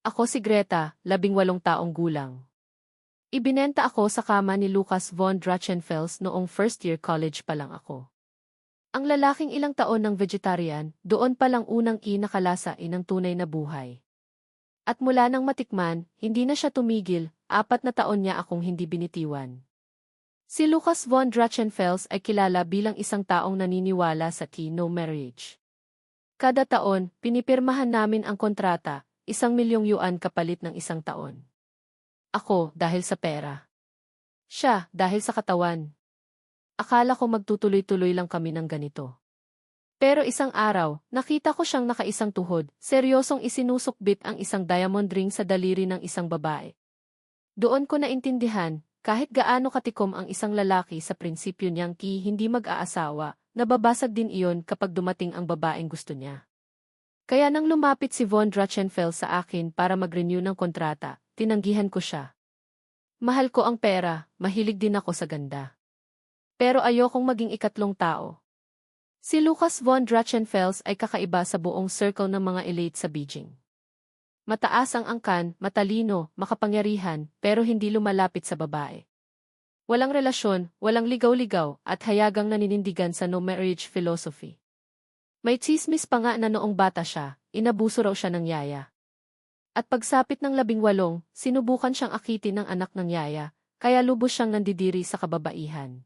Ako si Greta, 18 taong gulang. Ibinenta ako sa kama ni Lucas von Drachenfels noong first year college pa lang ako. Ang lalaking ilang taon ng vegetarian, doon pa lang unang nakalasa ng tunay na buhay. At mula nang matikman, hindi na siya tumigil, 4 na taon niya akong hindi binitiwan. Si Lucas von Drachenfels ay kilala bilang isang taong naniniwala sa no marriage. Kada taon, pinipirmahan namin ang kontrata, 1 milyong yuan kapalit ng 1 taon. Ako, dahil sa pera. Siya, dahil sa katawan. Akala ko magtutuloy-tuloy lang kami ng ganito. Pero isang araw, nakita ko siyang nakaisang tuhod, seryosong isinusukbit ang isang diamond ring sa daliri ng isang babae. Doon ko naintindihan, kahit gaano katikom ang isang lalaki sa prinsipyo niyang hindi mag-aasawa, nababasag din iyon kapag dumating ang babaeng gusto niya. Kaya nang lumapit si von Drachenfels sa akin para mag-renew ng kontrata, tinanggihan ko siya. Mahal ko ang pera, mahilig din ako sa ganda. Pero ayokong maging ikatlong tao. Si Lucas von Drachenfels ay kakaiba sa buong circle ng mga elite sa Beijing. Mataas ang angkan, matalino, makapangyarihan, pero hindi lumalapit sa babae. Walang relasyon, walang ligaw-ligaw, at hayagang naninindigan sa no marriage philosophy. May tsismis pa nga na noong bata siya, inabuso raw siya ng yaya. At pagsapit ng 18, sinubukan siyang akitin ng anak ng yaya, kaya lubos siyang nandidiri sa kababaihan.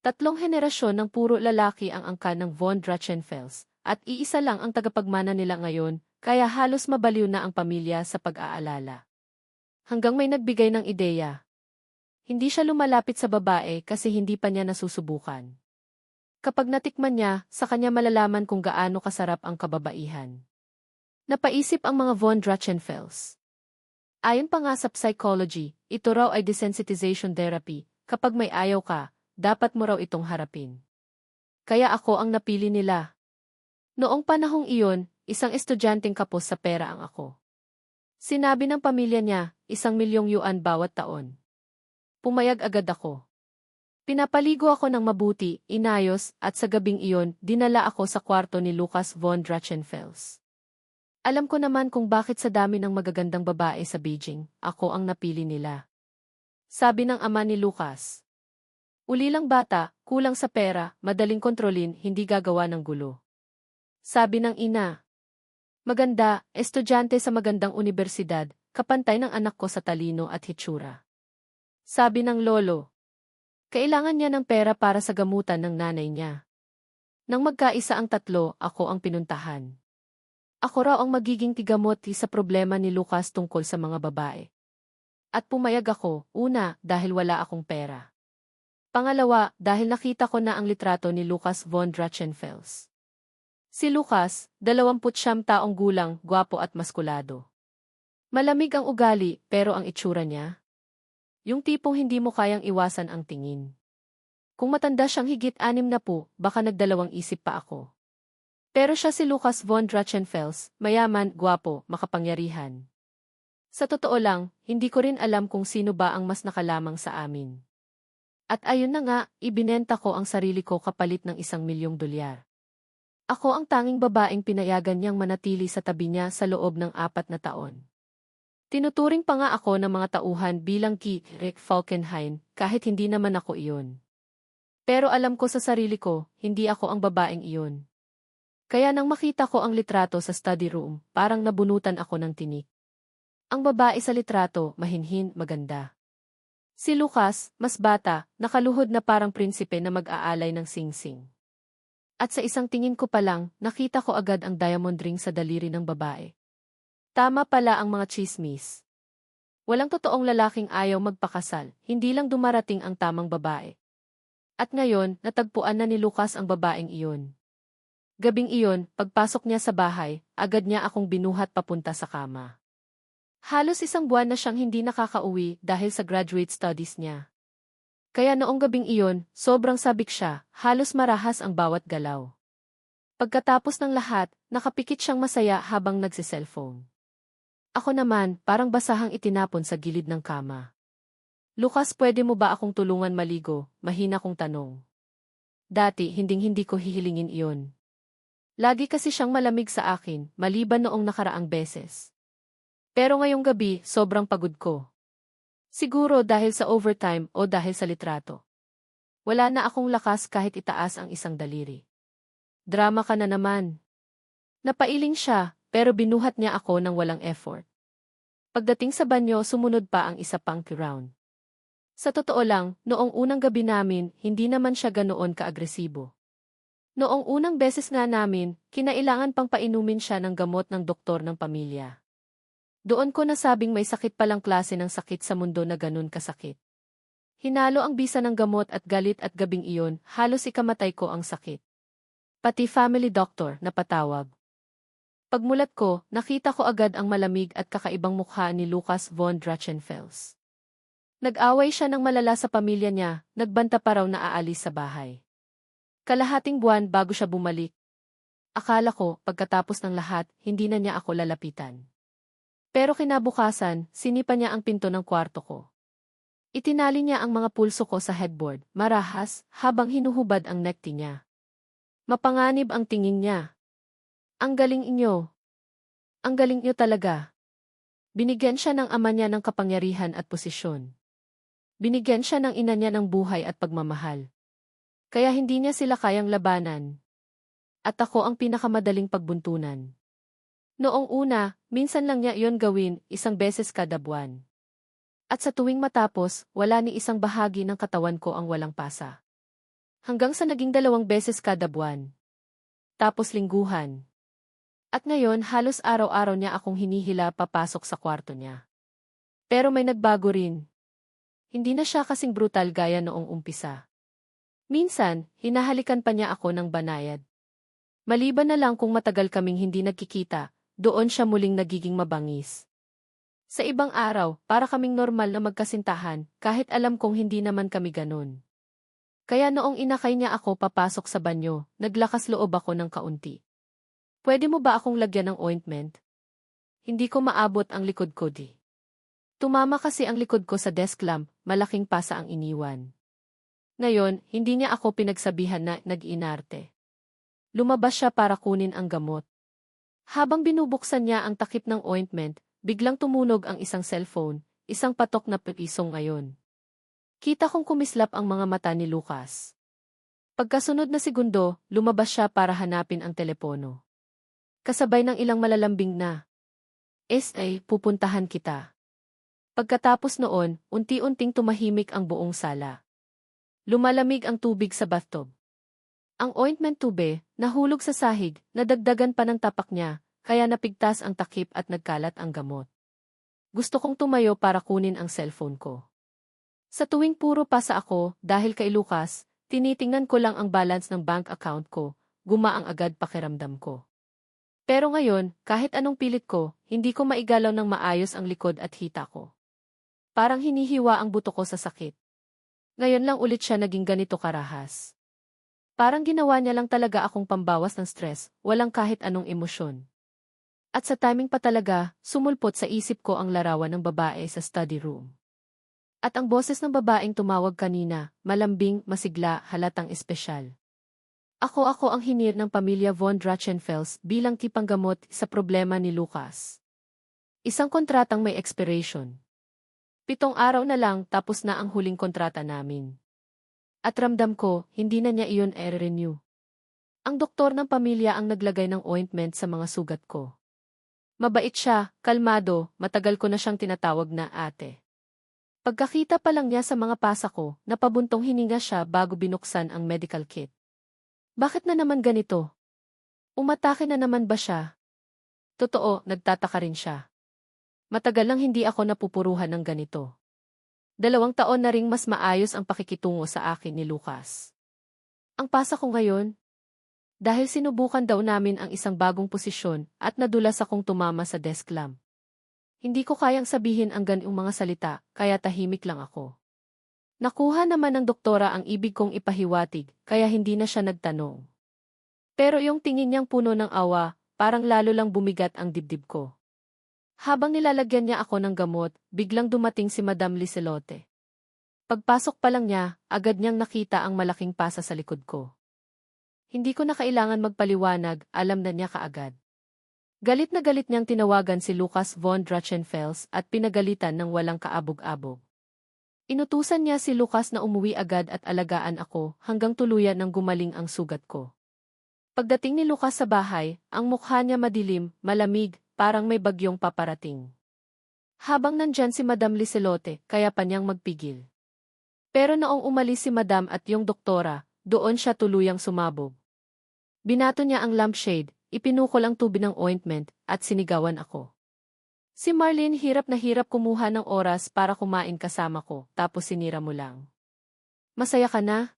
3 henerasyon ng puro lalaki ang angkan ng von Drachenfels, at iisa lang ang tagapagmana nila ngayon, kaya halos mabaliw na ang pamilya sa pag-aalala. Hanggang may nagbigay ng ideya. Hindi siya lumalapit sa babae kasi hindi pa niya nasusubukan. Kapag natikman niya, sa kanya malalaman kung gaano kasarap ang kababaihan. Napaisip ang mga von Drachenfels. Ayon pa nga sa psychology, ito raw ay desensitization therapy, kapag may ayaw ka, dapat mo raw itong harapin. Kaya ako ang napili nila. Noong panahong iyon, isang estudyanteng kapos sa pera ang ako. Sinabi ng pamilya niya, 1 milyong yuan bawat taon. Pumayag agad ako. Pinapaligo ako ng mabuti, inayos, at sa gabing iyon, dinala ako sa kwarto ni Lucas von Drachenfels. Alam ko naman kung bakit sa dami ng magagandang babae sa Beijing, ako ang napili nila. Sabi ng ama ni Lucas. Uli lang bata, kulang sa pera, madaling kontrolin, hindi gagawa ng gulo. Sabi ng ina. Maganda, estudyante sa magandang unibersidad, kapantay ng anak ko sa talino at hitsura. Sabi ng lolo. Kailangan niya ng pera para sa gamutan ng nanay niya. Nang magkaisa ang 3, ako ang pinuntahan. Ako raw ang magiging tigamot sa problema ni Lucas tungkol sa mga babae. At pumayag ako, una, dahil wala akong pera. Pangalawa, dahil nakita ko na ang litrato ni Lucas von Drachenfels. Si Lucas, 29 taong gulang, gwapo at maskulado. Malamig ang ugali, pero ang itsura niya? Yung tipong hindi mo kayang iwasan ang tingin. Kung matanda siyang higit 60, baka nagdalawang isip pa ako. Pero siya si Lucas von Drachenfels, mayaman, gwapo, makapangyarihan. Sa totoo lang, hindi ko rin alam kung sino ba ang mas nakalamang sa amin. At ayun na nga, ibinenta ko ang sarili ko kapalit ng 1 milyong dolyar. Ako ang tanging babaeng pinayagan niyang manatili sa tabi niya sa loob ng 4 na taon. Tinuturing pa nga ako ng mga tauhan bilang Rick Falkenhayn, kahit hindi naman ako iyon. Pero alam ko sa sarili ko, hindi ako ang babaeng iyon. Kaya nang makita ko ang litrato sa study room, parang nabunutan ako ng tinik. Ang babae sa litrato, mahinhin, maganda. Si Lucas, mas bata, nakaluhod na parang prinsipe na mag-aalay ng singsing. At sa isang tingin ko pa lang, nakita ko agad ang diamond ring sa daliri ng babae. Tama pala ang mga tsismis. Walang totoong lalaking ayaw magpakasal, hindi lang dumarating ang tamang babae. At ngayon, natagpuan na ni Lucas ang babaeng iyon. Gabing iyon, pagpasok niya sa bahay, agad niya akong binuhat papunta sa kama. Halos 1 buwan na siyang hindi nakakauwi dahil sa graduate studies niya. Kaya noong gabing iyon, sobrang sabik siya, halos marahas ang bawat galaw. Pagkatapos ng lahat, nakapikit siyang masaya habang nagsiselfone. Ako naman, parang basahang itinapon sa gilid ng kama. Lucas, pwede mo ba akong tulungan maligo? Mahina kong tanong. Dati, hinding-hindi ko hihilingin iyon. Lagi kasi siyang malamig sa akin, maliban noong nakaraang beses. Pero ngayong gabi, sobrang pagod ko. Siguro dahil sa overtime o dahil sa litrato. Wala na akong lakas kahit itaas ang isang daliri. Drama ka na naman. Napailing siya, pero binuhat niya ako ng walang effort. Pagdating sa banyo, sumunod pa ang isa pang round. Sa totoo lang, noong unang gabi namin, hindi naman siya ganoon kaagresibo. Noong unang beses nga namin, kinailangan pang painumin siya ng gamot ng doktor ng pamilya. Doon ko nasabing may sakit palang klase ng sakit sa mundo na ganun kasakit. Hinalo ang bisa ng gamot at galit at gabing iyon, halos ikamatay ko ang sakit. Pati family doctor, napatawag. Pagmulat ko, nakita ko agad ang malamig at kakaibang mukha ni Lucas von Drachenfels. Nag-away siya ng malala sa pamilya niya, nagbanta pa raw na aalis sa bahay. Kalahating buwan bago siya bumalik. Akala ko, pagkatapos ng lahat, hindi na niya ako lalapitan. Pero kinabukasan, sinipa niya ang pinto ng kwarto ko. Itinali niya ang mga pulso ko sa headboard, marahas, habang hinuhubad ang necktie niya. Mapanganib ang tingin niya. Ang galing inyo. Ang galing niyo talaga. Binigyan siya ng ama niya ng kapangyarihan at posisyon. Binigyan siya ng ina niya ng buhay at pagmamahal. Kaya hindi niya sila kayang labanan. At ako ang pinakamadaling pagbuntunan. Noong una, minsan lang niya iyon gawin, isang beses kada buwan. At sa tuwing matapos, wala ni isang bahagi ng katawan ko ang walang pasa. Hanggang sa naging 2 beses kada buwan. Tapos lingguhan. At ngayon halos araw-araw niya akong hinihila papasok sa kwarto niya. Pero may nagbago rin. Hindi na siya kasing brutal gaya noong umpisa. Minsan, hinahalikan pa niya ako ng banayad. Maliban na lang kung matagal kaming hindi nagkikita, doon siya muling nagiging mabangis. Sa ibang araw, para kaming normal na magkasintahan, kahit alam kong hindi naman kami ganun. Kaya noong inakay niya ako papasok sa banyo, naglakas loob ako ng kaunti. Pwede mo ba akong lagyan ng ointment? Hindi ko maabot ang likod ko di. Tumama kasi ang likod ko sa desk lamp, malaking pasa ang iniwan. Ngayon, hindi niya ako pinagsabihan na nag-inarte. Lumabas siya para kunin ang gamot. Habang binubuksan niya ang takip ng ointment, biglang tumunog ang isang cellphone, isang patok na pisong ngayon. Kita kong kumislap ang mga mata ni Lucas. Pagkasunod na segundo, lumabas siya para hanapin ang telepono. Kasabay ng ilang malalambing na, pupuntahan kita. Pagkatapos noon, unti-unting tumahimik ang buong sala. Lumalamig ang tubig sa bathtub. Ang ointment tube, nahulog sa sahig, nadagdagan pa ng tapak niya, kaya napigtas ang takip at nagkalat ang gamot. Gusto kong tumayo para kunin ang cellphone ko. Sa tuwing puro pasa ako, dahil kay Lucas, tinitingnan ko lang ang balance ng bank account ko, gumaang agad pakiramdam ko. Pero ngayon, kahit anong pilit ko, hindi ko maigalaw ng maayos ang likod at hita ko. Parang hinihiwa ang buto ko sa sakit. Ngayon lang ulit siya naging ganito karahas. Parang ginawa niya lang talaga akong pambawas ng stress, walang kahit anong emosyon. At sa timing pa talaga, sumulpot sa isip ko ang larawan ng babae sa study room. At ang boses ng babaeng tumawag kanina, malambing, masigla, halatang espesyal. Ako ang hinir ng pamilya von Drachenfels bilang tipanggamot sa problema ni Lucas. Isang kontratang may expiration. 7 araw na lang tapos na ang huling kontrata namin. At ramdam ko, hindi na niya iyon i-renew. Ang doktor ng pamilya ang naglagay ng ointment sa mga sugat ko. Mabait siya, kalmado, matagal ko na siyang tinatawag na ate. Pagkakita pa lang niya sa mga pasa ko, napabuntong hininga siya bago binuksan ang medical kit. Bakit na naman ganito? Umatake na naman ba siya? Totoo, nagtataka rin siya. Matagal lang hindi ako napupuruhan ng ganito. 2 taon na ring mas maayos ang pakikitungo sa akin ni Lucas. Ang pasa ko ngayon? Dahil sinubukan daw namin ang isang bagong posisyon at nadulas akong tumama sa desk lamp. Hindi ko kayang sabihin ang ganyong mga salita, kaya tahimik lang ako. Nakuha naman ng doktora ang ibig kong ipahiwatig, kaya hindi na siya nagtanong. Pero yung tingin niyang puno ng awa, parang lalo lang bumigat ang dibdib ko. Habang nilalagyan niya ako ng gamot, biglang dumating si Madam Liselotte. Pagpasok pa lang niya, agad niyang nakita ang malaking pasa sa likod ko. Hindi ko na kailangan magpaliwanag, alam na niya kaagad. Galit na galit niyang tinawagan si Lucas von Drachenfels at pinagalitan ng walang kaabog-abog. Inutusan niya si Lucas na umuwi agad at alagaan ako hanggang tuluyan ng gumaling ang sugat ko. Pagdating ni Lucas sa bahay, ang mukha niya madilim, malamig, parang may bagyong paparating. Habang nandyan si Madam Liselote, kaya pa niyang magpigil. Pero noong umalis si Madam at yung doktora, doon siya tuluyang sumabog. Binato niya ang lampshade, ipinukol ang tubig ng ointment, at sinigawan ako. Si Marlene hirap na hirap kumuha ng oras para kumain kasama ko, tapos sinira mo lang. Masaya ka na?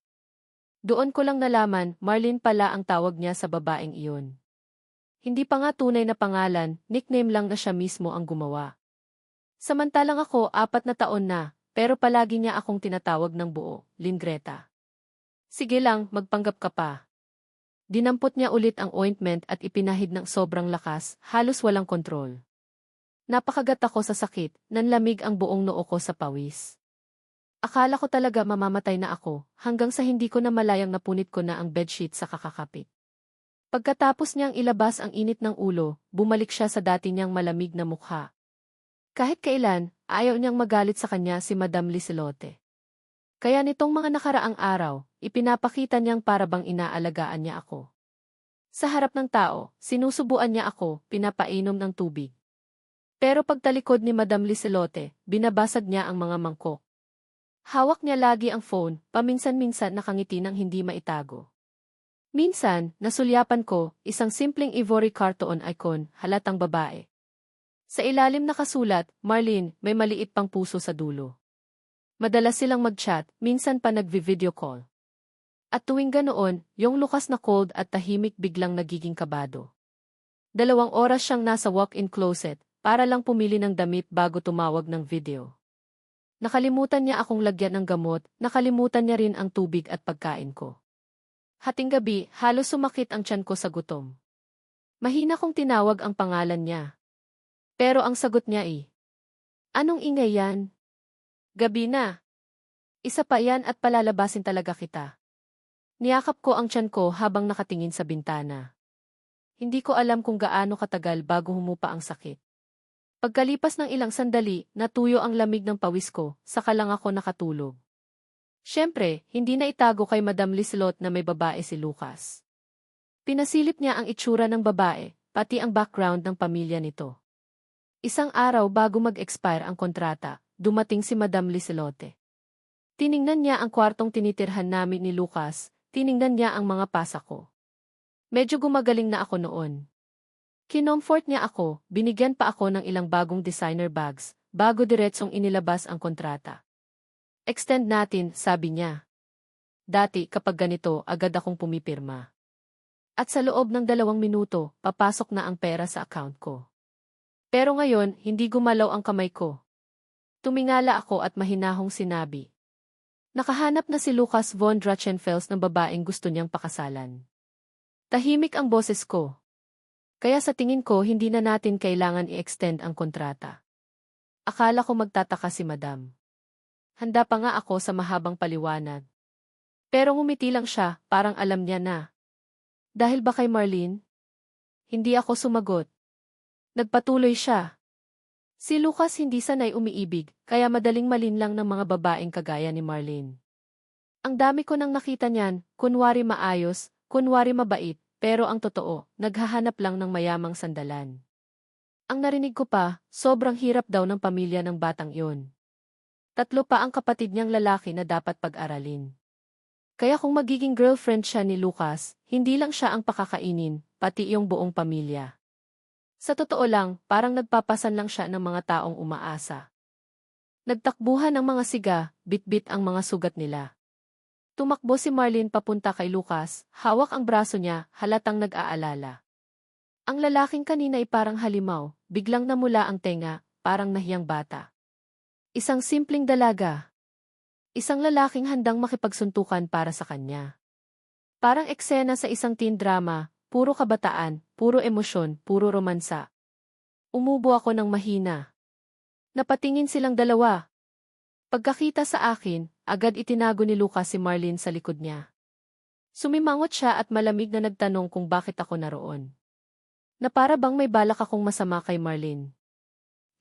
Doon ko lang nalaman, Marlene pala ang tawag niya sa babaeng iyon. Hindi pa nga tunay na pangalan, nickname lang na siya mismo ang gumawa. Samantalang ako 4 na taon na, pero palagi niya akong tinatawag ng buo, Lingreta. Sige lang, magpanggap ka pa. Dinampot niya ulit ang ointment at ipinahid ng sobrang lakas, halos walang kontrol. Napakagat ako sa sakit, nanlamig ang buong noo ko sa pawis. Akala ko talaga mamamatay na ako, hanggang sa hindi ko na malayang napunit ko na ang bedsheet sa kakakapit. Pagkatapos niyang ilabas ang init ng ulo, bumalik siya sa dati niyang malamig na mukha. Kahit kailan, ayaw niyang magalit sa kanya si Madam Liselote. Kaya nitong mga nakaraang araw, ipinapakita niyang parabang inaalagaan niya ako. Sa harap ng tao, sinusubuan niya ako, pinapainom ng tubig. Pero pagtalikod ni Madam Liselote, binabasag niya ang mga mangkok. Hawak niya lagi ang phone, paminsan-minsan nakangiti ng hindi maitago. Minsan, nasulyapan ko, isang simpleng ivory cartoon icon, halatang babae. Sa ilalim nakasulat, Marlene, may maliit pang puso sa dulo. Madalas silang mag-chat, minsan pa nagvi-video call. At tuwing ganoon, yung Lucas na cold at tahimik biglang nagiging kabado. 2 oras siyang nasa walk-in closet, para lang pumili ng damit bago tumawag ng video. Nakalimutan niya akong lagyan ng gamot, nakalimutan niya rin ang tubig at pagkain ko. Hating gabi, halos sumakit ang tiyan ko sa gutom. Mahina kong tinawag ang pangalan niya. Pero ang sagot niya anong ingay yan? Gabi na. Isa pa yan at palalabasin talaga kita. Niyakap ko ang tiyan ko habang nakatingin sa bintana. Hindi ko alam kung gaano katagal bago humupa ang sakit. Pagkalipas ng ilang sandali, natuyo ang lamig ng pawis ko, saka lang ako nakatulog. Siyempre, hindi na itago kay Madam Liselot na may babae si Lucas. Pinasilip niya ang itsura ng babae, pati ang background ng pamilya nito. Isang araw bago mag-expire ang kontrata, dumating si Madam Liselote. Tiningnan niya ang kwartong tinitirhan namin ni Lucas, tiningnan niya ang mga pasa ko. Medyo gumagaling na ako noon. Kinomfort niya ako, binigyan pa ako ng ilang bagong designer bags, bago diretsong inilabas ang kontrata. Extend natin, sabi niya. Dati kapag ganito, agad akong pumipirma. At sa loob ng 2 minuto, papasok na ang pera sa account ko. Pero ngayon, hindi gumalaw ang kamay ko. Tumingala ako at mahinahong sinabi. Nakahanap na si Lucas von Drachenfels ng babaeng gusto niyang pakasalan. Tahimik ang boses ko. Kaya sa tingin ko hindi na natin kailangan i-extend ang kontrata. Akala ko magtataka si Madam. Handa pa nga ako sa mahabang paliwanag. Pero ngumiti lang siya, parang alam niya na. Dahil ba kay Marlene? Hindi ako sumagot. Nagpatuloy siya. Si Lucas hindi sanay umiibig, kaya madaling malinlang ng mga babaeng kagaya ni Marlene. Ang dami ko nang nakita niyan, kunwari maayos, kunwari mabait, pero ang totoo, naghahanap lang ng mayamang sandalan. Ang narinig ko pa, sobrang hirap daw ng pamilya ng batang iyon. 3 pa ang kapatid niyang lalaki na dapat pag-aralin. Kaya kung magiging girlfriend siya ni Lucas, hindi lang siya ang pakakainin, pati yung buong pamilya. Sa totoo lang, parang nagpapasan lang siya ng mga taong umaasa. Nagtakbuhan ang mga siga, bit-bit ang mga sugat nila. Tumakbo si Marlene papunta kay Lucas, hawak ang braso niya, halatang nag-aalala. Ang lalaking kanina ay parang halimaw, biglang namula ang tenga, parang nahiyang bata. Isang simpleng dalaga. Isang lalaking handang makipagsuntukan para sa kanya. Parang eksena sa isang teen drama, puro kabataan, puro emosyon, puro romansa. Umubo ako ng mahina. Napatingin silang dalawa. Pagkakita sa akin, agad itinago ni Lucas si Marlene sa likod niya. Sumimangot siya at malamig na nagtanong kung bakit ako naroon. Na para bang may balak akong masama kay Marlene.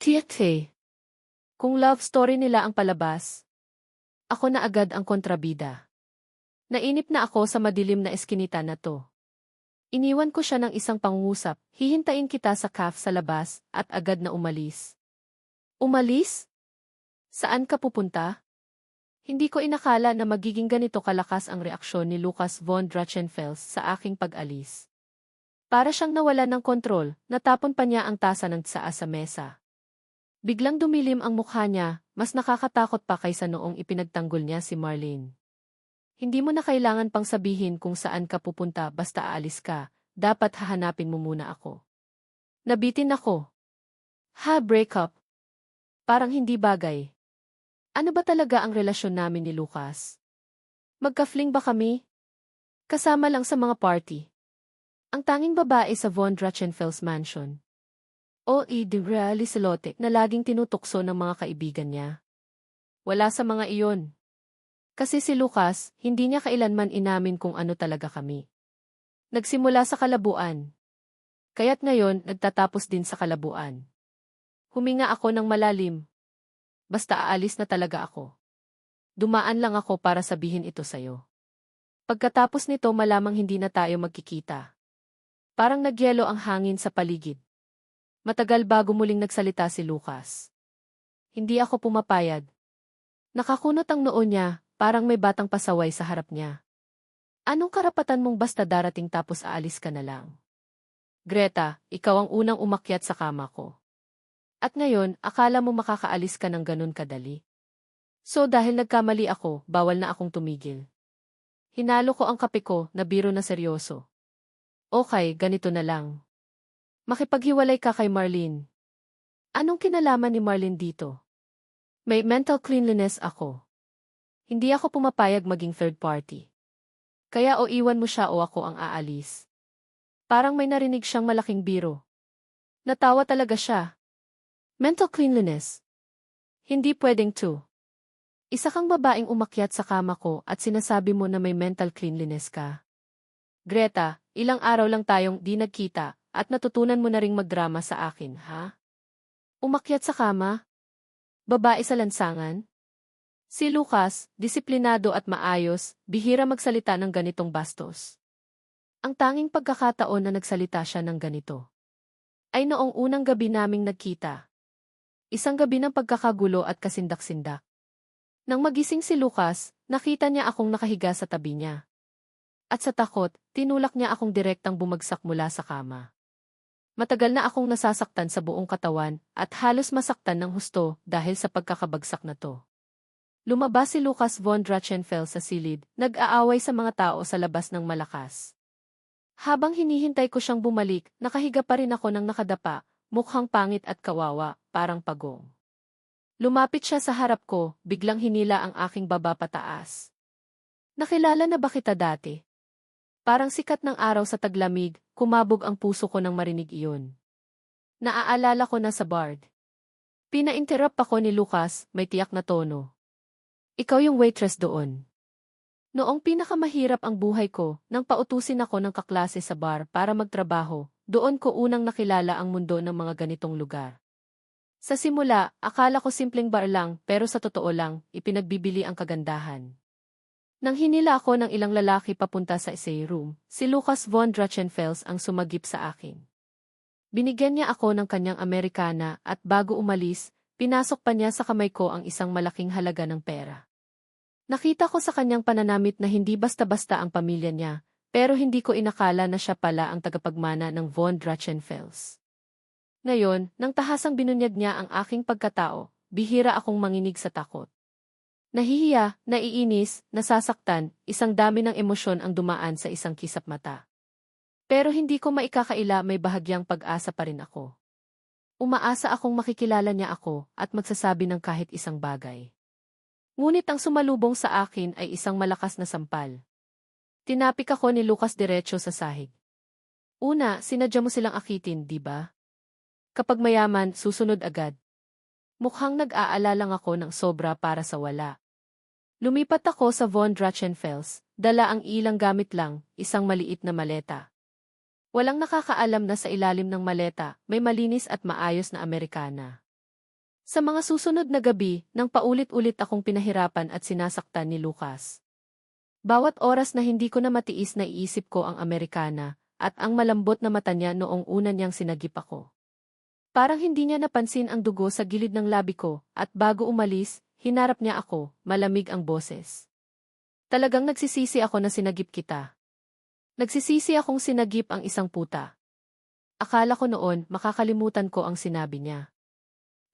Tiyate. Kung love story nila ang palabas, ako na agad ang kontrabida. Nainip na ako sa madilim na eskinita na to. Iniwan ko siya ng isang pangungusap, hihintayin kita sa cafe sa labas, at agad na umalis. Umalis? Saan ka pupunta? Hindi ko inakala na magiging ganito kalakas ang reaksyon ni Lucas von Drachenfels sa aking pag-alis. Para siyang nawala ng kontrol, natapon pa niya ang tasa ng tsaa sa mesa. Biglang dumilim ang mukha niya, mas nakakatakot pa kaysa noong ipinagtanggol niya si Marlene. Hindi mo na kailangan pang sabihin kung saan ka pupunta basta aalis ka, dapat hahanapin mo muna ako. Nabitin ako. Break up. Parang hindi bagay. Ano ba talaga ang relasyon namin ni Lucas? Magka-fling ba kami? Kasama lang sa mga party. Ang tanging babae sa von Drachenfels mansion. De Realicelote na laging tinutukso ng mga kaibigan niya. Wala sa mga iyon. Kasi si Lucas, hindi niya kailanman inamin kung ano talaga kami. Nagsimula sa kalabuan. Kaya't ngayon, nagtatapos din sa kalabuan. Huminga ako ng malalim. Basta aalis na talaga ako. Dumaan lang ako para sabihin ito sa'yo. Pagkatapos nito malamang hindi na tayo magkikita. Parang nagyelo ang hangin sa paligid. Matagal bago muling nagsalita si Lucas. Hindi ako pumapayag. Nakakunot ang noo niya, parang may batang pasaway sa harap niya. Anong karapatan mong basta darating tapos aalis ka na lang? Greta, ikaw ang unang umakyat sa kama ko. At ngayon, akala mo makakaalis ka ng ganun kadali? So dahil nagkamali ako, bawal na akong tumigil. Hinalo ko ang kape ko na biro na seryoso. Okay, ganito na lang. Makipaghiwalay ka kay Marlene. Anong kinalaman ni Marlene dito? May mental cleanliness ako. Hindi ako pumapayag maging third party. Kaya o iwan mo siya o ako ang aalis. Parang may narinig siyang malaking biro. Natawa talaga siya. Mental cleanliness. Hindi pwedeng to. Isa kang babaeng umakyat sa kama ko at sinasabi mo na may mental cleanliness ka. Greta, ilang araw lang tayong di nagkita. At natutunan mo na ring magdrama sa akin, ha? Umakyat sa kama? Babae sa lansangan? Si Lucas, disiplinado at maayos, bihira magsalita ng ganitong bastos. Ang tanging pagkakataon na nagsalita siya ng ganito ay noong unang gabi naming nagkita. Isang gabi ng pagkakagulo at kasindak-sindak. Nang magising si Lucas, nakita niya akong nakahiga sa tabi niya. At sa takot, tinulak niya akong direktang bumagsak mula sa kama. Matagal na akong nasasaktan sa buong katawan at halos masaktan ng husto dahil sa pagkakabagsak na to. Lumabas si Lucas von Drachenfels sa silid, nag-aaway sa mga tao sa labas ng malakas. Habang hinihintay ko siyang bumalik, nakahiga pa rin ako ng nakadapa, mukhang pangit at kawawa, parang pagong. Lumapit siya sa harap ko, biglang hinila ang aking baba pataas. Nakilala na ba kita dati? Parang sikat ng araw sa taglamig, kumabog ang puso ko nang marinig iyon. Naaalala ko na sa bar. Pina-interrupt ako ni Lucas, may tiyak na tono. Ikaw yung waitress doon. Noong pinakamahirap ang buhay ko, nang pautusin ako ng kaklase sa bar para magtrabaho, doon ko unang nakilala ang mundo ng mga ganitong lugar. Sa simula, akala ko simpleng bar lang, pero sa totoo lang, ipinagbibili ang kagandahan. Nang hinila ako ng ilang lalaki papunta sa essay room, si Lucas von Drachenfels ang sumagip sa akin. Binigyan niya ako ng kanyang Amerikana at bago umalis, pinasok pa niya sa kamay ko ang isang malaking halaga ng pera. Nakita ko sa kanyang pananamit na hindi basta-basta ang pamilya niya, pero hindi ko inakala na siya pala ang tagapagmana ng von Drachenfels. Ngayon, nang tahasang binunyag niya ang aking pagkatao, bihira akong manginig sa takot. Nahihiya, naiinis, nasasaktan, isang dami ng emosyon ang dumaan sa isang kisap mata. Pero hindi ko maikakaila may bahagyang pag-asa pa rin ako. Umaasa akong makikilala niya ako at magsasabi ng kahit isang bagay. Ngunit ang sumalubong sa akin ay isang malakas na sampal. Tinapik ako ni Lucas diretso sa sahig. Una, sinadya mo silang akitin, di ba? Kapag mayaman, susunod agad. Mukhang nag-aalala lang ako ng sobra para sa wala. Lumipat ako sa von Drachenfels, dala ang ilang gamit lang, isang maliit na maleta. Walang nakakaalam na sa ilalim ng maleta, may malinis at maayos na Amerikana. Sa mga susunod na gabi, nang paulit-ulit akong pinahirapan at sinasaktan ni Lucas. Bawat oras na hindi ko na matiis na iisip ko ang Amerikana, at ang malambot na mata niya noong una niyang sinagip ako. Parang hindi niya napansin ang dugo sa gilid ng labi ko, at bago umalis, hinarap niya ako, malamig ang boses. Talagang nagsisisi ako na sinagip kita. Nagsisisi akong sinagip ang isang puta. Akala ko noon, makakalimutan ko ang sinabi niya.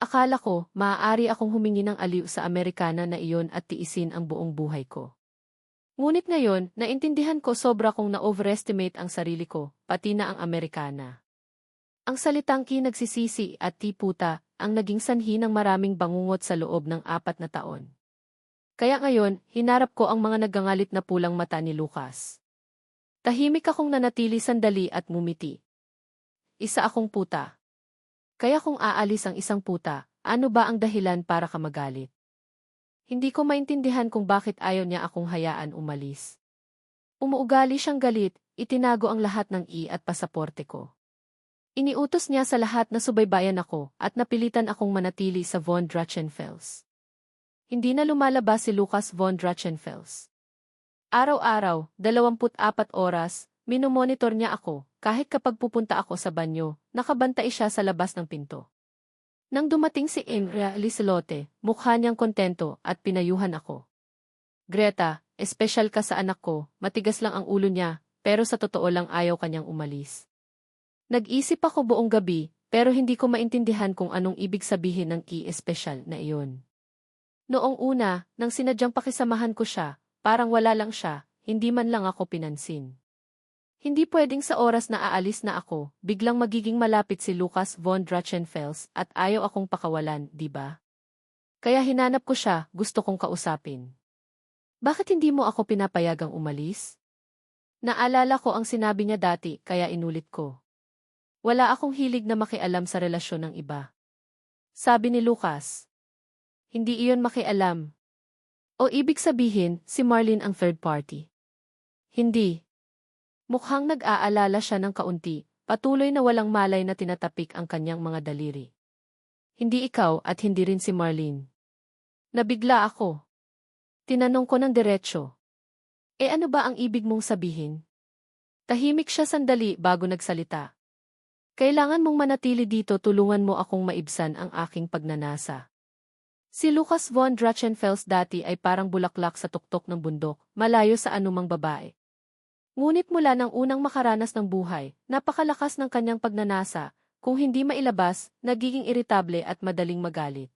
Akala ko, maaari akong humingi ng aliw sa Amerikana na iyon at tiisin ang buong buhay ko. Ngunit ngayon, naintindihan ko sobra kong na-overestimate ang sarili ko, pati na ang Amerikana. Ang salitang nagsisisi at puta ang naging sanhi ng maraming bangungot sa loob ng 4 na taon. Kaya ngayon, hinarap ko ang mga nagangalit na pulang mata ni Lucas. Tahimik akong nanatili sandali at ngumiti. Isa akong puta. Kaya kung aalis ang isang puta, ano ba ang dahilan para ka magalit? Hindi ko maintindihan kung bakit ayaw niya akong hayaan umalis. Umuugali siyang galit, itinago ang lahat ng at pasaporte ko. Iniutos niya sa lahat na subaybayan ako at napilitan akong manatili sa Von Drachenfels. Hindi na lumalabas si Lucas Von Drachenfels. Araw-araw, 24 oras, minomonitor niya ako, kahit kapag pupunta ako sa banyo, nakabantay siya sa labas ng pinto. Nang dumating si Ingria Liselote, mukha niyang kontento at pinayuhan ako. Greta, espesyal ka sa anak ko, matigas lang ang ulo niya, pero sa totoo lang ayaw kanyang umalis. Nag-isip ako buong gabi, pero hindi ko maintindihan kung anong ibig sabihin ng espesyal na iyon. Noong una, nang sinadyang pakisamahan ko siya, parang wala lang siya, hindi man lang ako pinansin. Hindi pwedeng sa oras na aalis na ako, biglang magiging malapit si Lucas Von Drachenfels at ayaw akong pakawalan, di ba? Kaya hinanap ko siya, gusto kong kausapin. Bakit hindi mo ako pinapayagang umalis? Naalala ko ang sinabi niya dati, kaya inulit ko. Wala akong hilig na makialam sa relasyon ng iba. Sabi ni Lucas. Hindi iyon makialam. O ibig sabihin, si Marlene ang third party. Hindi. Mukhang nag-aalala siya ng kaunti, patuloy na walang malay na tinatapik ang kanyang mga daliri. Hindi ikaw at hindi rin si Marlene. Nabigla ako. Tinanong ko ng diretsyo. Ano ba ang ibig mong sabihin? Tahimik siya sandali bago nagsalita. Kailangan mong manatili dito, tulungan mo akong maibsan ang aking pagnanasa. Si Lucas Von Drachenfels dati ay parang bulaklak sa tuktok ng bundok, malayo sa anumang babae. Ngunit mula nang unang makaranas ng buhay, napakalakas ng kanyang pagnanasa, kung hindi mailabas, nagiging iritable at madaling magalit.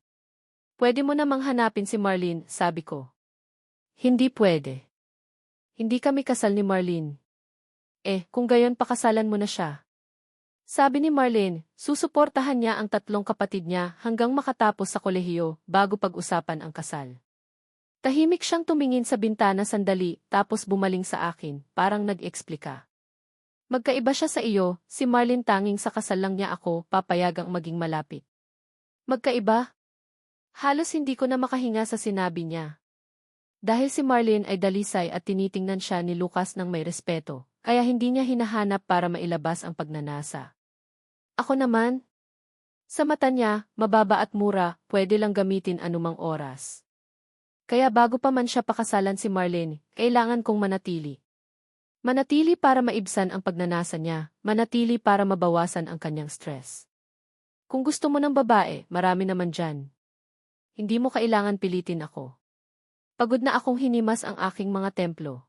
Pwede mo namang hanapin si Marlene, sabi ko. Hindi pwede. Hindi kami kasal ni Marlene. Kung gayon pakasalan mo na siya. Sabi ni Marlene, susuportahan niya ang 3 kapatid niya hanggang makatapos sa kolehiyo bago pag-usapan ang kasal. Tahimik siyang tumingin sa bintana sandali tapos bumaling sa akin, parang nag-eksplika. Magkaiba siya sa iyo, si Marlene tanging sa kasal lang niya ako papayagang maging malapit. Magkaiba? Halos hindi ko na makahinga sa sinabi niya. Dahil si Marlene ay dalisay at tinitingnan siya ni Lucas ng may respeto, kaya hindi niya hinahanap para mailabas ang pagnanasa. Ako naman? Sa mata niya, mababa at mura, pwede lang gamitin anumang oras. Kaya bago pa man siya pakasalan si Marlene, kailangan kong manatili. Manatili para maibsan ang pagnanasa niya, manatili para mabawasan ang kanyang stress. Kung gusto mo ng babae, marami naman dyan. Hindi mo kailangan pilitin ako. Pagod na akong hinimas ang aking mga templo.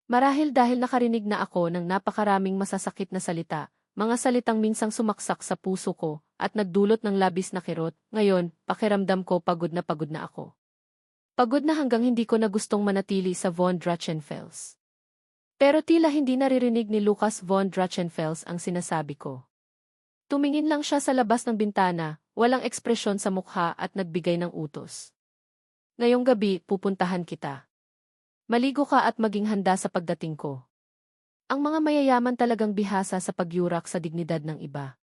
Marahil dahil nakarinig na ako ng napakaraming masasakit na salita, mga salitang minsang sumaksak sa puso ko at nagdulot ng labis na kirot, ngayon, pakiramdam ko pagod na ako. Pagod na hanggang hindi ko na gustong manatili sa Von Drachenfels. Pero tila hindi naririnig ni Lucas Von Drachenfels ang sinasabi ko. Tumingin lang siya sa labas ng bintana, walang ekspresyon sa mukha at nagbigay ng utos. Ngayong gabi, pupuntahan kita. Maligo ka at maging handa sa pagdating ko. Ang mga mayayaman talagang bihasa sa pagyurak sa dignidad ng iba.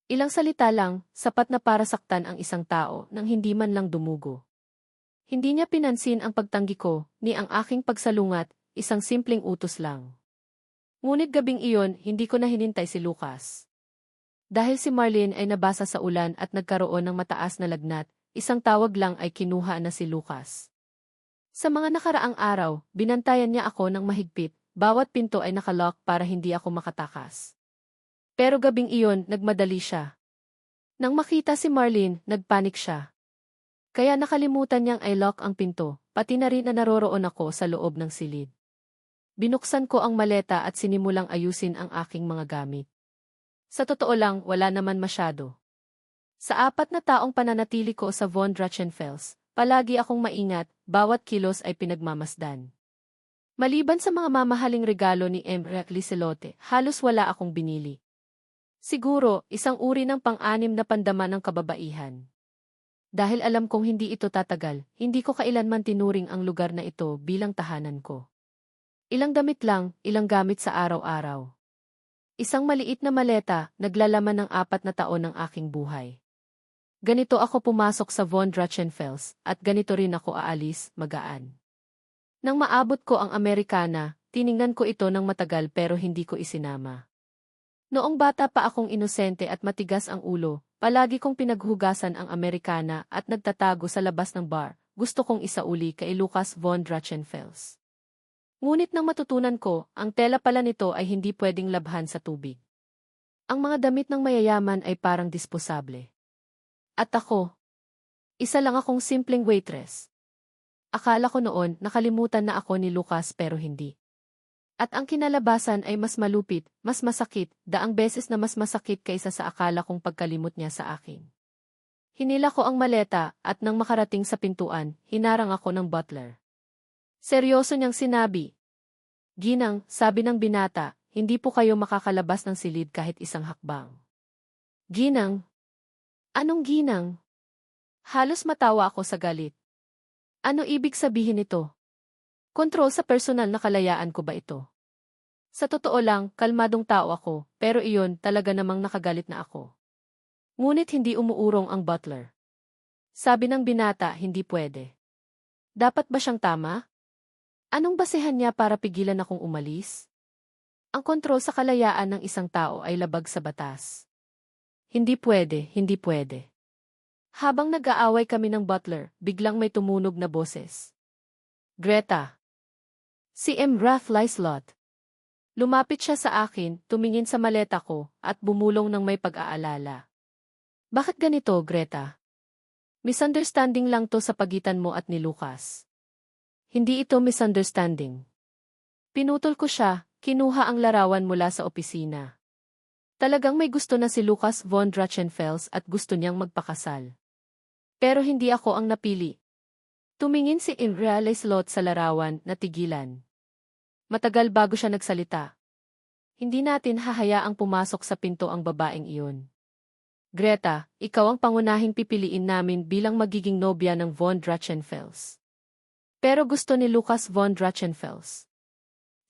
Ilang salita lang, sapat na para saktan ang isang tao nang hindi man lang dumugo. Hindi niya pinansin ang pagtanggi ko, ni ang aking pagsalungat, isang simpleng utos lang. Ngunit gabing iyon, hindi ko na hinintay si Lucas. Dahil si Marlene ay nabasa sa ulan at nagkaroon ng mataas na lagnat, isang tawag lang ay kinuha na si Lucas. Sa mga nakaraang araw, binantayan niya ako ng mahigpit, bawat pinto ay nakalock para hindi ako makatakas. Pero gabing iyon, nagmadali siya. Nang makita si Marlene, nagpanik siya. Kaya nakalimutan niyang i-lock ang pinto, pati na rin na naroroon ako sa loob ng silid. Binuksan ko ang maleta at sinimulang ayusin ang aking mga gamit. Sa totoo lang, wala naman masyado. Sa 4 na taong pananatili ko sa Von Drachenfels, palagi akong maingat, bawat kilos ay pinagmamasdan. Maliban sa mga mamahaling regalo ni Emre Liselote, halos wala akong binili. Siguro, isang uri ng pang-anim na pandama ng kababaihan. Dahil alam kong hindi ito tatagal, hindi ko kailanman tinuring ang lugar na ito bilang tahanan ko. Ilang damit lang, ilang gamit sa araw-araw. Isang maliit na maleta, naglalaman ng 4 na taon ng aking buhay. Ganito ako pumasok sa Von Drachenfels, at ganito rin ako aalis, magaan. Nang maabot ko ang Amerikana, tiningnan ko ito ng matagal pero hindi ko isinama. Noong bata pa akong inosente at matigas ang ulo, palagi kong pinaghugasan ang Amerikana at nagtatago sa labas ng bar, gusto kong isauli kay Lucas Von Drachenfels. Ngunit nang matutunan ko, ang tela pala nito ay hindi pwedeng labhan sa tubig. Ang mga damit ng mayayaman ay parang disposable. At ako, isa lang akong simpleng waitress. Akala ko noon nakalimutan na ako ni Lucas pero hindi. At ang kinalabasan ay mas malupit, mas masakit, daang beses na mas masakit kaysa sa akala kong pagkalimot niya sa akin. Hinila ko ang maleta at nang makarating sa pintuan, hinarang ako ng butler. Seryoso niyang sinabi, "Ginang," sabi ng binata, "hindi po kayo makakalabas ng silid kahit isang hakbang." "Ginang? Anong ginang?" Halos matawa ako sa galit. Ano ibig sabihin nito? Kontrol sa personal na kalayaan ko ba ito? Sa totoo lang, kalmadong tao ako, pero iyon talaga namang nakagalit na ako. Ngunit hindi umuurong ang butler. Sabi ng binata, hindi pwede. Dapat ba siyang tama? Anong basehan niya para pigilan akong umalis? Ang kontrol sa kalayaan ng isang tao ay labag sa batas. Hindi pwede, hindi pwede. Habang nag-aaway kami ng butler, biglang may tumunog na boses. "Greta." Si M. Rath Liselot. Lumapit siya sa akin, tumingin sa maleta ko, at bumulong ng may pag-aalala. "Bakit ganito, Greta? Misunderstanding lang to sa pagitan mo at ni Lucas." "Hindi ito misunderstanding." Pinutol ko siya, kinuha ang larawan mula sa opisina. Talagang may gusto na si Lucas Von Drachenfels at gusto niyang magpakasal. Pero hindi ako ang napili. Tumingin si Imre Liselot sa larawan na tigilan. Matagal bago siya nagsalita. "Hindi natin hahayaang pumasok sa pinto ang babaeng iyon. Greta, ikaw ang pangunahing pipiliin namin bilang magiging nobya ng Von Drachenfels." Pero gusto ni Lucas Von Drachenfels.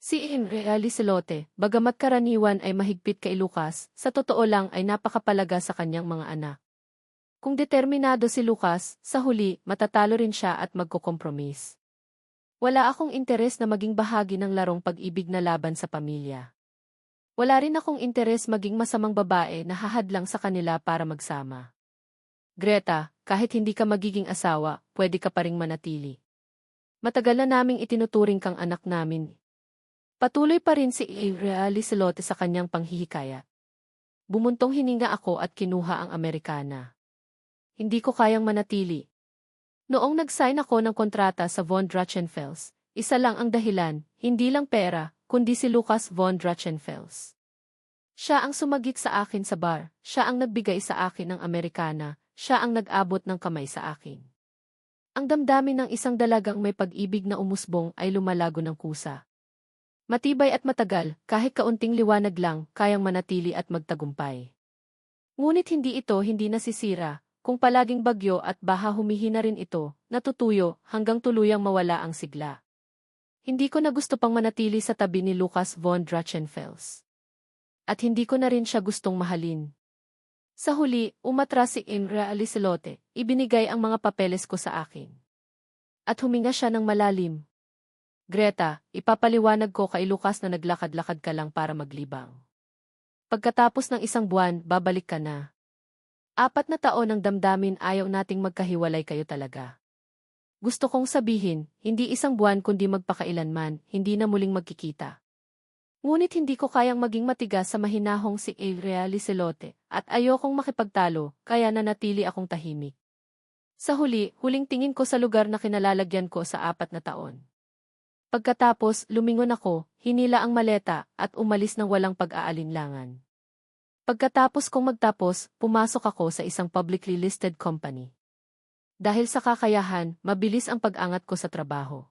Si Imre Liselote, bagamat karaniwan ay mahigpit kay Lucas, sa totoo lang ay napakapalaga sa kanyang mga anak. Kung determinado si Lucas, sa huli, matatalo rin siya at magkokompromis. Wala akong interes na maging bahagi ng larong pag-ibig na laban sa pamilya. Wala rin akong interes maging masamang babae na hahadlang sa kanila para magsama. Greta, kahit hindi ka magiging asawa, pwede ka pa ring manatili. Matagal na naming itinuturing kang anak namin. Patuloy pa rin si Imre Liselote sa kanyang panghihikayat. Bumuntong hininga ako at kinuha ang Amerikana. Hindi ko kayang manatili. Noong nag-sign ako ng kontrata sa Von Drachenfels, isa lang ang dahilan, hindi lang pera, kundi si Lucas Von Drachenfels. Siya ang sumagit sa akin sa bar, siya ang nagbigay sa akin ng Amerikana, siya ang nag-abot ng kamay sa akin. Ang damdamin ng isang dalagang may pag-ibig na umusbong ay lumalago ng kusa. Matibay at matagal, kahit kaunting liwanag lang, kayang manatili at magtagumpay. Ngunit hindi nasisira, kung palaging bagyo at baha humihina rin ito, natutuyo, hanggang tuluyang mawala ang sigla. Hindi ko na gusto pang manatili sa tabi ni Lucas Von Drachenfels. At hindi ko na rin siya gustong mahalin. Sa huli, umatras si Imre Liselote, ibinigay ang mga papeles ko sa akin. At huminga siya ng malalim. Greta, ipapaliwanag ko kay Lucas na naglakad-lakad ka lang para maglibang. Pagkatapos ng isang buwan, babalik ka na. 4 na taon ng damdamin, ayaw nating magkahiwalay kayo talaga. Gusto kong sabihin, hindi isang buwan kundi magpakailanman, hindi na muling magkikita. Ngunit hindi ko kayang maging matigas sa mahinahong si Adria Licelote at ayokong makipagtalo, kaya nanatili akong tahimik. Sa huling tingin ko sa lugar na kinalalagyan ko sa 4 na taon. Pagkatapos, lumingon ako, hinila ang maleta, at umalis ng walang pag-aalinlangan. Pagkatapos kong magtapos, pumasok ako sa isang publicly listed company. Dahil sa kakayahan, mabilis ang pag-angat ko sa trabaho.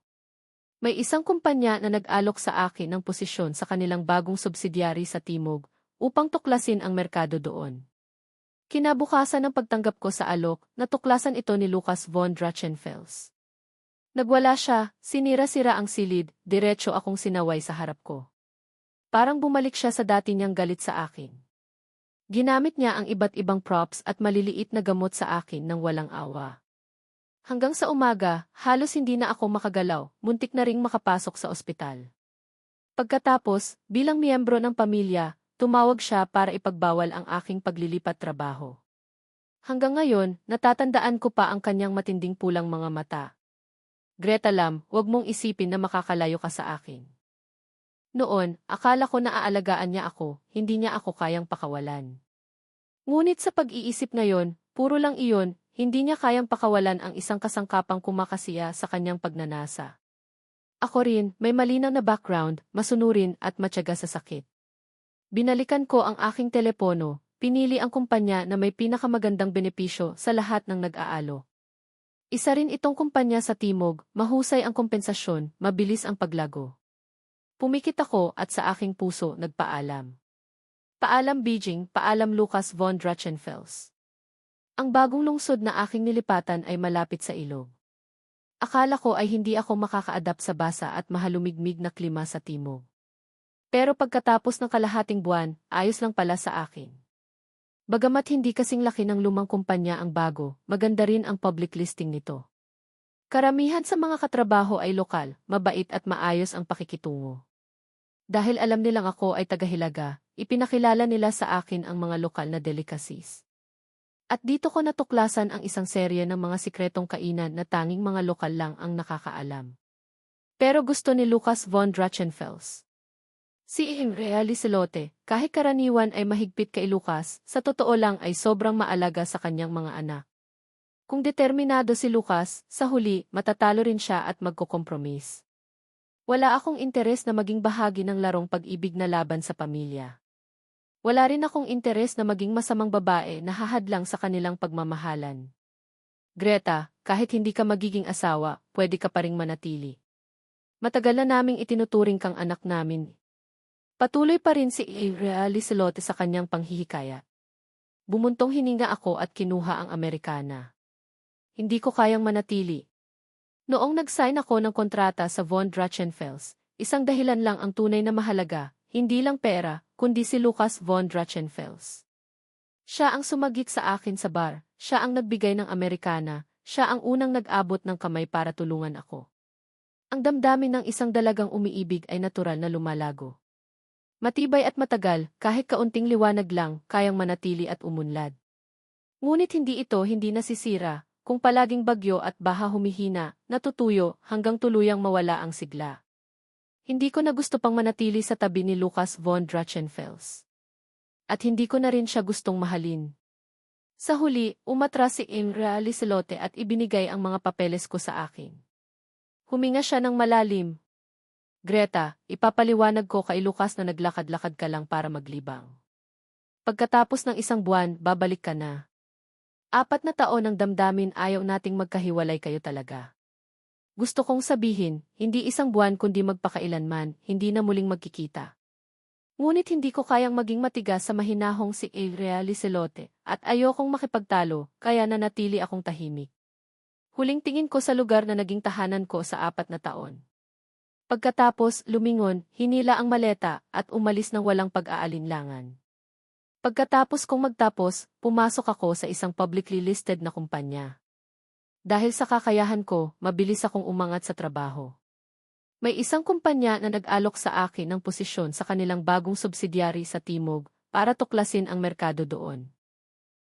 May isang kumpanya na nag-alok sa akin ng posisyon sa kanilang bagong subsidiary sa Timog upang tuklasin ang merkado doon. Kinabukasan ng pagtanggap ko sa alok, natuklasan ito ni Lucas von Drachenfels. Nagwala siya, sinira-sira ang silid, diretso akong sinaway sa harap ko. Parang bumalik siya sa dati niyang galit sa akin. Ginamit niya ang iba't ibang props at maliliit na gamot sa akin nang walang awa. Hanggang sa umaga, halos hindi na ako makagalaw, muntik na ring makapasok sa ospital. Pagkatapos, bilang miyembro ng pamilya, tumawag siya para ipagbawal ang aking paglilipat trabaho. Hanggang ngayon, natatandaan ko pa ang kanyang matinding pulang mga mata. Greta Lam, huwag mong isipin na makakalayo ka sa akin. Noon, akala ko na aalagaan niya ako, hindi niya ako kayang pakawalan. Ngunit sa pag-iisip ngayon, puro lang iyon, hindi niya kayang pakawalan ang isang kasangkapang kumakasiya sa kanyang pagnanasa. Ako rin, may malinaw na background, masunurin at matyaga sa sakit. Binalikan ko ang aking telepono, pinili ang kumpanya na may pinakamagandang benepisyo sa lahat ng nag-aalo. Isa rin itong kumpanya sa Timog, mahusay ang kompensasyon, mabilis ang paglago. Pumikit ako at sa aking puso nagpaalam. Paalam Beijing, paalam Lucas von Drachenfels. Ang bagong lungsod na aking nilipatan ay malapit sa ilog. Akala ko ay hindi ako makaka-adapt sa basa at mahalumigmig na klima sa Timog. Pero pagkatapos ng kalahating buwan, ayos lang pala sa akin. Bagamat hindi kasing laki ng lumang kumpanya ang bago, maganda rin ang public listing nito. Karamihan sa mga katrabaho ay lokal, mabait at maayos ang pakikitungo. Dahil alam nilang ako ay taga-Hilaga, ipinakilala nila sa akin ang mga lokal na delicacies. At dito ko natuklasan ang isang serye ng mga sikretong kainan na tanging mga lokal lang ang nakakaalam. Pero gusto ni Lucas von Drachenfels. Si Adria Licelote, kahit karaniwan ay mahigpit kay Lucas, sa totoo lang ay sobrang maalaga sa kanyang mga anak. Kung determinado si Lucas, sa huli, matatalo rin siya at magkokompromis. Wala akong interes na maging bahagi ng larong pag-ibig na laban sa pamilya. Wala rin akong interes na maging masamang babae na hahadlang sa kanilang pagmamahalan. Greta, kahit hindi ka magiging asawa, pwede ka pa ring manatili. Matagal na naming itinuturing kang anak namin. Patuloy pa rin si Adria Licelote sa kanyang panghihikayat. Bumuntong hininga ako at kinuha ang Amerikana. Hindi ko kayang manatili. Noong nag-sign ako ng kontrata sa von Drachenfels, isang dahilan lang ang tunay na mahalaga, hindi lang pera, kundi si Lucas von Drachenfels. Siya ang sumagit sa akin sa bar, siya ang nagbigay ng Amerikana, siya ang unang nag-abot ng kamay para tulungan ako. Ang damdamin ng isang dalagang umiibig ay natural na lumalago. Matibay at matagal, kahit kaunting liwanag lang, kayang manatili at umunlad. Ngunit hindi nasisira, kung palaging bagyo at baha humihina, natutuyo hanggang tuluyang mawala ang sigla. Hindi ko na gusto pang manatili sa tabi ni Lucas von Drachenfels. At hindi ko na rin siya gustong mahalin. Sa huli, umatras si Adria Licelote at ibinigay ang mga papeles ko sa akin. Huminga siya ng malalim. Greta, ipapaliwanag ko kay Lucas na naglakad-lakad ka lang para maglibang. Pagkatapos ng isang buwan, babalik ka na. 4 na taon ng damdamin, ayaw nating magkahiwalay kayo talaga. Gusto kong sabihin, hindi isang buwan kundi magpakailanman, hindi na muling magkikita. Ngunit hindi ko kayang maging matigas sa mahinahong si Adria Licelote at ayokong makipagtalo, kaya nanatili akong tahimik. Huling tingin ko sa lugar na naging tahanan ko sa 4 na taon. Pagkatapos, lumingon, hinila ang maleta, at umalis ng walang pag-aalinlangan. Pagkatapos kong magtapos, pumasok ako sa isang publicly listed na kumpanya. Dahil sa kakayahan ko, mabilis akong umangat sa trabaho. May isang kumpanya na nag-alok sa akin ng posisyon sa kanilang bagong subsidiary sa Timog para tuklasin ang merkado doon.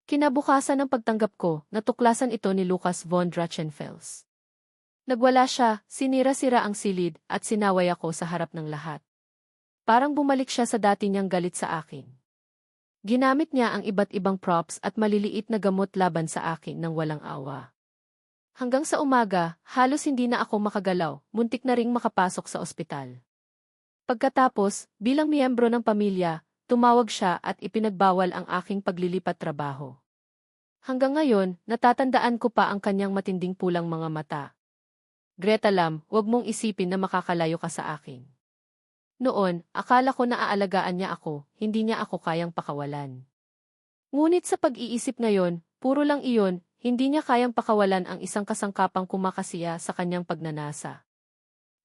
Kinabukasan ng pagtanggap ko, natuklasan ito ni Lucas von Drachenfels. Nagwala siya, sinira-sira ang silid at sinaway ako sa harap ng lahat. Parang bumalik siya sa dati niyang galit sa akin. Ginamit niya ang iba't ibang props at maliliit na gamot laban sa akin nang walang awa. Hanggang sa umaga, halos hindi na ako makagalaw, muntik na ring makapasok sa ospital. Pagkatapos, bilang miyembro ng pamilya, tumawag siya at ipinagbawal ang aking paglilipat trabaho. Hanggang ngayon, natatandaan ko pa ang kanyang matinding pulang mga mata. Greta Lam, huwag mong isipin na makakalayo ka sa akin. Noon, akala ko na aalagaan niya ako, hindi niya ako kayang pakawalan. Ngunit sa pag-iisip ngayon, puro lang iyon, hindi niya kayang pakawalan ang isang kasangkapang kumakasiya sa kanyang pagnanasa.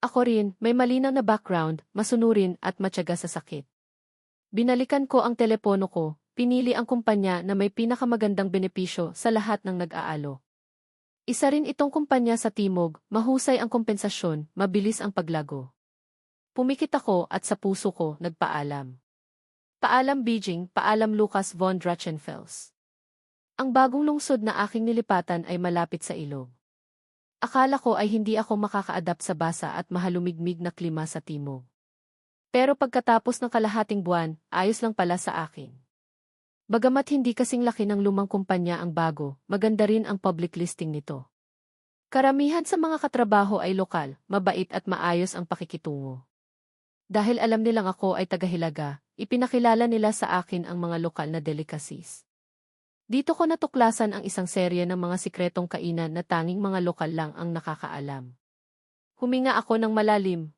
Ako rin, may malinaw na background, masunurin at matyaga sa sakit. Binalikan ko ang telepono ko, pinili ang kumpanya na may pinakamagandang benepisyo sa lahat ng nag-aalok. Isa rin itong kumpanya sa Timog, mahusay ang kompensasyon, mabilis ang paglago. Pumikit ako at sa puso ko nagpaalam. Paalam Beijing, paalam Lucas von Drachenfels. Ang bagong lungsod na aking nilipatan ay malapit sa ilog. Akala ko ay hindi ako makaka-adapt sa basa at mahalumigmig na klima sa Timog. Pero pagkatapos ng kalahating buwan, ayos lang pala sa akin. Bagamat hindi kasing laki ng lumang kumpanya ang bago, maganda rin ang public listing nito. Karamihan sa mga katrabaho ay lokal, mabait at maayos ang pakikitungo. Dahil alam nilang ako ay taga-Hilaga, ipinakilala nila sa akin ang mga lokal na delicacies. Dito ko natuklasan ang isang serye ng mga sikretong kainan na tanging mga lokal lang ang nakakaalam. Huminga ako ng malalim.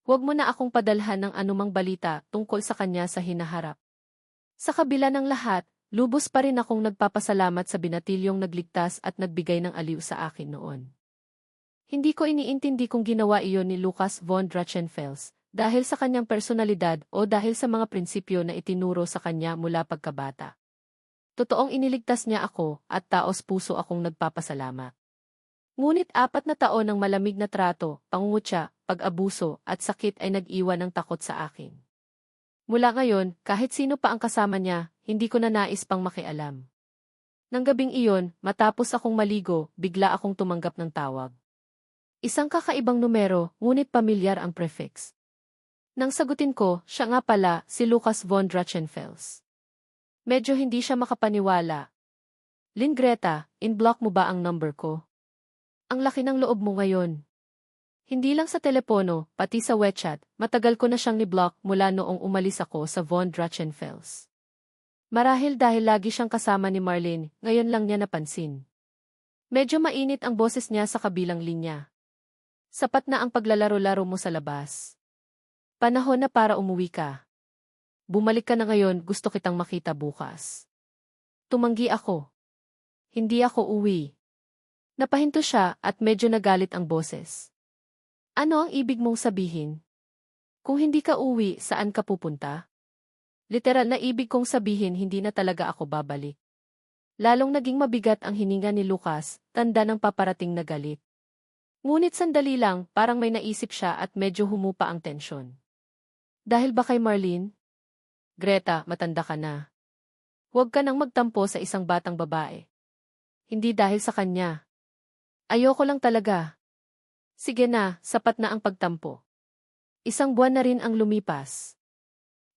Huwag mo na akong padalhan ng anumang balita tungkol sa kanya sa hinaharap. Sa kabila ng lahat, lubos pa rin akong nagpapasalamat sa binatilyong nagligtas at nagbigay ng aliw sa akin noon. Hindi ko iniintindi kung ginawa iyon ni Lucas von Drachenfels, dahil sa kanyang personalidad o dahil sa mga prinsipyo na itinuro sa kanya mula pagkabata. Totoong iniligtas niya ako at taos puso akong nagpapasalamat. Ngunit 4 na taon ng malamig na trato, pangungutya, pag-abuso at sakit ay nag-iwan ng takot sa akin. Mula ngayon, kahit sino pa ang kasama niya, hindi ko na nais pang makialam. Nang gabing iyon, matapos akong maligo, bigla akong tumanggap ng tawag. Isang kakaibang numero, ngunit pamilyar ang prefix. Nang sagutin ko, siya nga pala, si Lucas von Drachenfels. Medyo hindi siya makapaniwala. Greta, in-block mo ba ang number ko? Ang laki ng loob mo ngayon. Hindi lang sa telepono, pati sa WeChat, matagal ko na siyang ni-block mula noong umalis ako sa von Drachenfels. Marahil dahil lagi siyang kasama ni Marlene, ngayon lang niya napansin. Medyo mainit ang boses niya sa kabilang linya. Sapat na ang paglalaro-laro mo sa labas. Panahon na para umuwi ka. Bumalik ka na ngayon, gusto kitang makita bukas. Tumanggi ako. Hindi ako uwi. Napahinto siya at medyo nagalit ang boses. Ano ang ibig mong sabihin? Kung hindi ka uwi, saan ka pupunta? Literal na ibig kong sabihin hindi na talaga ako babalik. Lalong naging mabigat ang hininga ni Lucas, tanda ng paparating na galit. Ngunit sandali lang, parang may naisip siya at medyo humupa ang tensyon. Dahil ba kay Marlene? Greta, matanda ka na. Huwag ka nang magtampo sa isang batang babae. Hindi dahil sa kanya. Ayoko lang talaga. Sige na, sapat na ang pagtampo. 1 buwan na rin ang lumipas.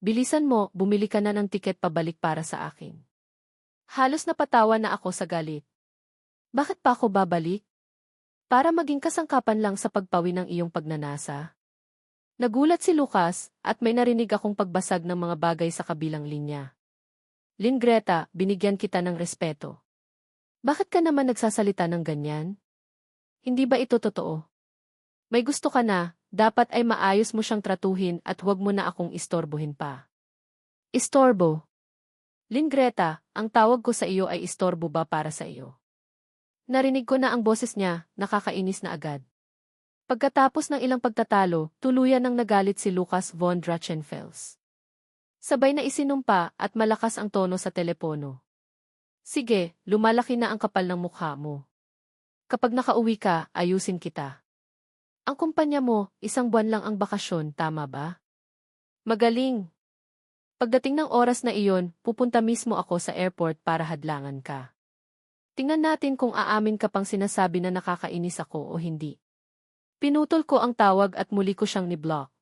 Bilisan mo, bumili ka na ng tiket pabalik para sa akin. Halos napatawa na ako sa galit. Bakit pa ako babalik? Para maging kasangkapan lang sa pagpawi ng iyong pagnanasa? Nagulat si Lucas at may narinig akong pagbasag ng mga bagay sa kabilang linya. Greta, binigyan kita ng respeto. Bakit ka naman nagsasalita ng ganyan? Hindi ba ito totoo? May gusto ka na, dapat ay maayos mo siyang tratuhin at huwag mo na akong istorbohin pa. Istorbo. Greta, ang tawag ko sa iyo ay istorbo ba para sa iyo? Narinig ko na ang boses niya, nakakainis na agad. Pagkatapos ng ilang pagtatalo, tuluyan nang nagalit si Lucas von Drachenfels. Sabay na isinumpa at malakas ang tono sa telepono. Sige, lumalaki na ang kapal ng mukha mo. Kapag nakauwi ka, ayusin kita. Ang kumpanya mo, 1 buwan lang ang bakasyon, tama ba? Magaling! Pagdating ng oras na iyon, pupunta mismo ako sa airport para hadlangan ka. Tingnan natin kung aamin ka pang sinasabi na nakakainis ako o hindi. Pinutol ko ang tawag at muli ko siyang ni-block.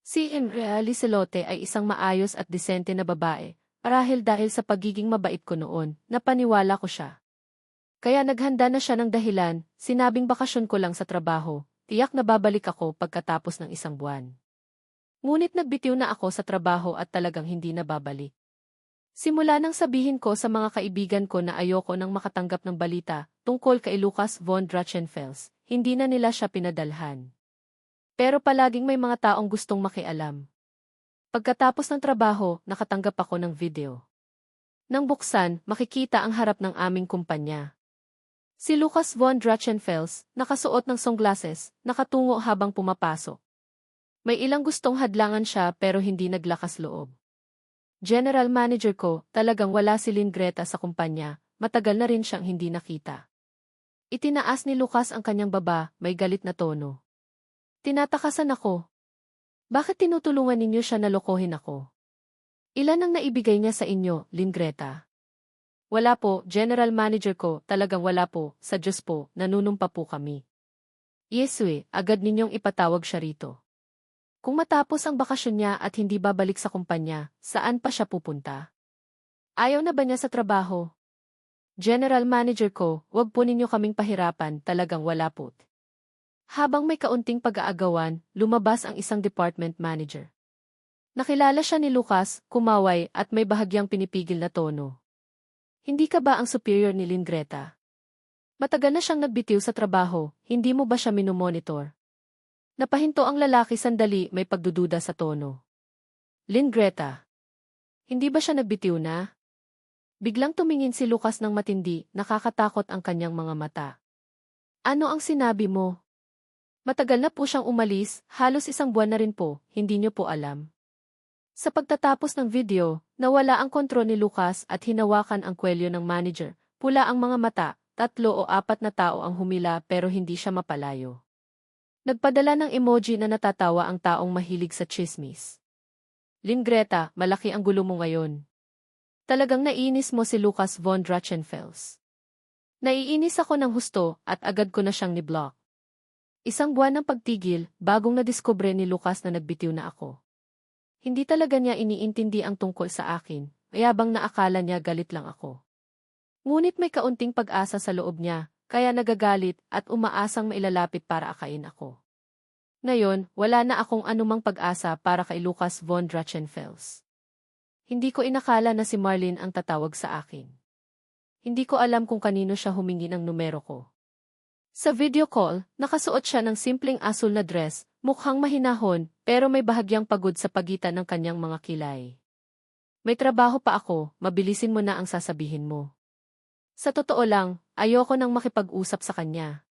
Si Andrea Licelote ay isang maayos at disente na babae, dahil sa pagiging mabait ko noon, napaniwala ko siya. Kaya naghanda na siya ng dahilan, sinabing bakasyon ko lang sa trabaho, tiyak na babalik ako pagkatapos ng 1 buwan. Ngunit nagbitiw na ako sa trabaho at talagang hindi na babalik. Simula nang sabihin ko sa mga kaibigan ko na ayoko nang makatanggap ng balita tungkol kay Lucas von Drachenfels, hindi na nila siya pinadalhan. Pero palaging may mga taong gustong makialam. Pagkatapos ng trabaho, nakatanggap ako ng video. Nang buksan, makikita ang harap ng aming kumpanya. Si Lucas von Drachenfels, nakasuot ng sunglasses, nakatungo habang pumapasok. May ilang gustong hadlangan siya pero hindi naglakas loob. General manager ko, talagang wala si Lynn Greta sa kumpanya, matagal na rin siyang hindi nakita. Itinaas ni Lucas ang kanyang baba, may galit na tono. Tinatakasan ako. Bakit tinutulungan ninyo siya na lokohin ako? Ilan ang naibigay niya sa inyo, Lynn Greta? Wala po, General Manager ko, talagang wala po, sa Diyos po, nanunumpa po kami. Yeswe, agad ninyong ipatawag siya rito. Kung matapos ang bakasyon niya at hindi babalik sa kumpanya, saan pa siya pupunta? Ayaw na ba niya sa trabaho? General Manager ko, wag po ninyo kaming pahirapan, talagang wala po. Habang may kaunting pag-aagawan, lumabas ang isang department manager. Nakilala siya ni Lucas, kumaway at may bahagyang pinipigil na tono. Hindi ka ba ang superior ni Lynn Greta? Matagal na siyang nagbitiw sa trabaho, hindi mo ba siya minomonitor? Napahinto ang lalaki sandali, may pagdududa sa tono. Lynn Greta. Hindi ba siya nagbitiw na? Biglang tumingin si Lucas ng matindi, nakakatakot ang kanyang mga mata. Ano ang sinabi mo? Matagal na po siyang umalis, halos 1 buwan na rin po, hindi niyo po alam. Sa pagtatapos ng video, nawala ang kontrol ni Lucas at hinawakan ang kwelyo ng manager. Pula ang mga mata, 3 o 4 na tao ang humila pero hindi siya mapalayo. Nagpadala ng emoji na natatawa ang taong mahilig sa chismis. Lynn Greta, malaki ang gulo mo ngayon. Talagang naiinis mo si Lucas von Drachenfels. Naiinis ako ng husto at agad ko na siyang ni-block. 1 buwan ng pagtigil, bagong nadiskubre ni Lucas na nagbitiw na ako. Hindi talaga niya iniintindi ang tungkol sa akin, mayabang na akala niya galit lang ako. Ngunit may kaunting pag-asa sa loob niya, kaya nagagalit at umaasang mailalapit para akain ako. Ngayon, wala na akong anumang pag-asa para kay Lucas von Drachenfels. Hindi ko inakala na si Marlene ang tatawag sa akin. Hindi ko alam kung kanino siya humingi ng numero ko. Sa video call, nakasuot siya ng simpleng asul na dress, mukhang mahinahon, pero may bahagyang pagod sa pagitan ng kanyang mga kilay. May trabaho pa ako, mabilisin mo na ang sasabihin mo. Sa totoo lang, ayoko nang makipag-usap sa kanya.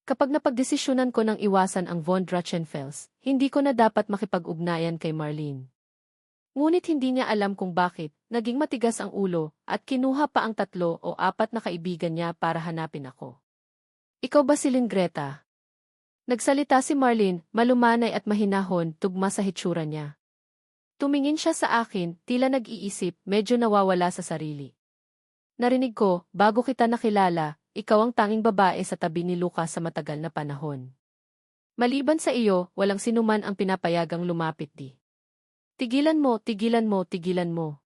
Kapag napagdesisyonan ko nang iwasan ang von Drachenfels, hindi ko na dapat makipag-ugnayan kay Marlene. Ngunit hindi niya alam kung bakit, naging matigas ang ulo, at kinuha pa ang 3 o 4 na kaibigan niya para hanapin ako. Ikaw ba si Lynn Greta? Nagsalita si Marlene, malumanay at mahinahon, tugma sa hitsura niya. Tumingin siya sa akin, tila nag-iisip, medyo nawawala sa sarili. Narinig ko, bago kita nakilala, ikaw ang tanging babae sa tabi ni Lucas sa matagal na panahon. Maliban sa iyo, walang sinuman ang pinapayagang lumapit di. Tigilan mo, tigilan mo, tigilan mo.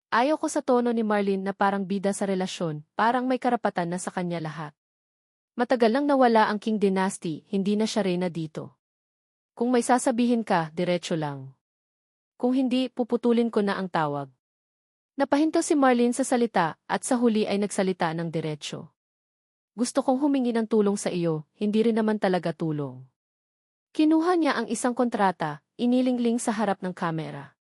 Ayaw ko sa tono ni Marlene na parang bida sa relasyon, parang may karapatan na sa kanya lahat. Matagal nang nawala ang King Dynasty, hindi na siya reyna dito. Kung may sasabihin ka, diretso lang. Kung hindi, puputulin ko na ang tawag. Napahinto si Marlene sa salita, at sa huli ay nagsalita ng diretsyo. Gusto kong humingi ng tulong sa iyo, hindi rin naman talaga tulong. Kinuha niya ang isang kontrata, inilingling sa harap ng kamera.